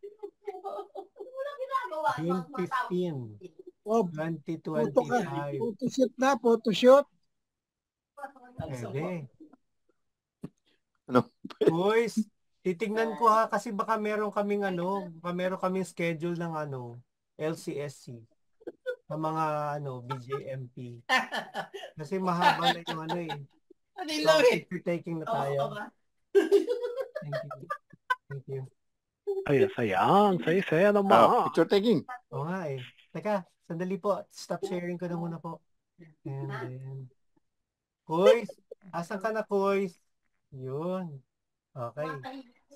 S7: Walang ginagawa.
S1: June 15,
S2: Oh,
S1: 2025.
S2: photoshoot.
S1: Pwede.
S4: Ano?
S1: Boys, titignan ko ha kasi baka meron kaming schedule ng LCSC. sa mga BJMP. Kasi mahaba na yung
S7: Ano
S1: So,
S7: lang eh.
S1: picture taking na
S7: Oo
S1: tayo.
S7: ka ba?
S1: Thank you. Thank you.
S3: Ay, sayang. Saya naman.
S4: Picture taking.
S1: Oo nga eh. Teka, sandali po. Stop sharing ko na muna po. And then, Kuys, asan ka na, Kuys? Yun. Okay.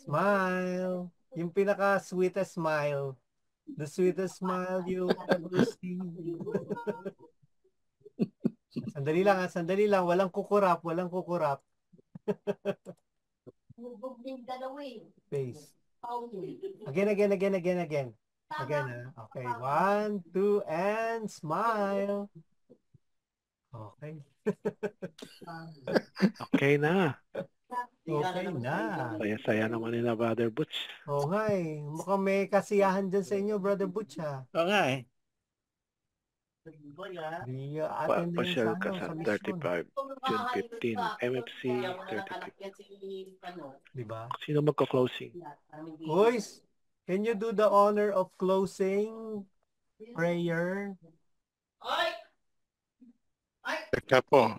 S1: Smile. Yung pinaka-sweetest smile. The sweetest smile you'll ever see. Sandali lang, sandali lang. Walang kukurap, walang kukurap. Face. Again. Again, okay. 1, 2, and smile. Okay.
S3: Okay na.
S1: Okay na.
S3: Saya-saya naman nila, Brother Butch.
S1: Oo nga eh. Mukhang may kasiyahan dyan sa inyo, Brother Butch ha.
S5: Oo nga eh.
S1: Di atin na yun
S3: Pasyal
S1: sa,
S3: ka sa
S1: sa mission.
S3: 35, June 15, MFC 35.
S1: Diba?
S3: Sino magko-closing?
S1: Boys, can you do the honor of closing prayer?
S6: Teka po.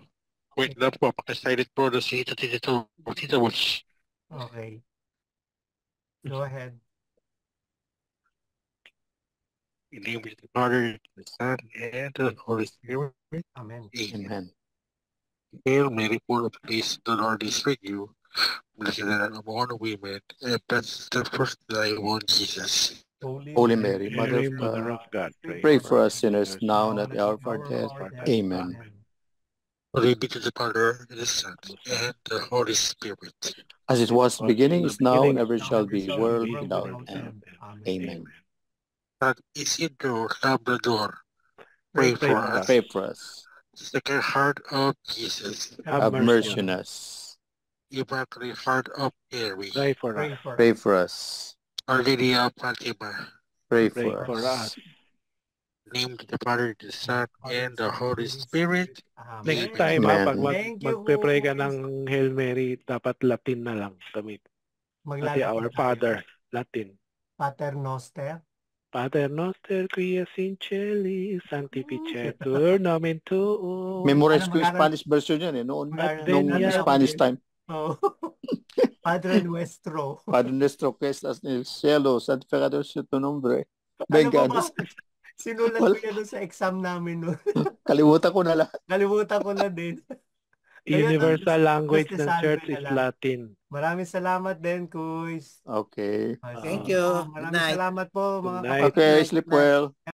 S6: Wait lang po. Paki-silent po na si Tito Butch.
S1: Okay. Go ahead.
S6: In the name of the Father, the Son, and the Holy Spirit.
S1: Amen.
S6: Amen. Hail Mary, full of grace, the Lord is with you. Blessed are you among women, and blessed is the fruit of thy womb, Jesus.
S4: Holy Mary, Mother of
S3: Mother
S4: God,
S3: of God,
S4: pray for us sinners now and at the hour of our death. Amen.
S6: Glory be to the Father, and the Son, and the Holy Spirit.
S4: As it was beginning, is now, and ever shall be, world
S1: without
S4: without end.
S1: Amen.
S4: Amen.
S6: San Isidro Labrador, pray for us.
S4: Pray for us.
S6: Sacred Heart of Jesus,
S4: Have mercy on us.
S6: Immaculate Heart of Mary,
S3: Pray for us.
S4: Pray for us.
S6: Our Lady of Fatima,
S4: Pray
S3: Pray
S4: for
S3: for
S4: us.
S3: us.
S6: name of the Father, the Son, and the Holy Spirit.
S3: Next
S6: Amen.
S3: time,
S4: Amen.
S3: pag
S1: Thank you,
S3: magpe-pray ka
S1: Kuys.
S3: ng Hail Mary, dapat Latin na lang gamit. Kasi
S1: Maglalapit
S3: our
S1: tayo.
S3: Father, Latin.
S1: Pater Noster.
S3: Pater noster, qui es in celis, sanctificetur nomen tuum.
S4: Memorize ko yung
S1: Mag-aral-
S4: Spanish version yan nung
S3: Adveniat.
S4: Spanish time.
S1: Oh. Padre Nuestro.
S4: Padre nuestro que estás en el cielo, santificado sea tu nombre.
S1: Ano
S4: Venga,
S1: ba ba? Sinulat ko yan doon sa exam namin. No?
S4: kalimutan ko na lang.
S1: Kalimutan ko na din.
S3: Universal language
S1: Basta
S3: ng
S1: salve
S3: church
S1: na
S3: is
S1: lang.
S3: Latin.
S1: Maraming salamat din, Kuys.
S4: Okay.
S5: Thank you. Good
S1: Maraming
S5: night.
S1: salamat po mga
S3: Good night.
S1: kapatid.
S4: Okay, sleep well.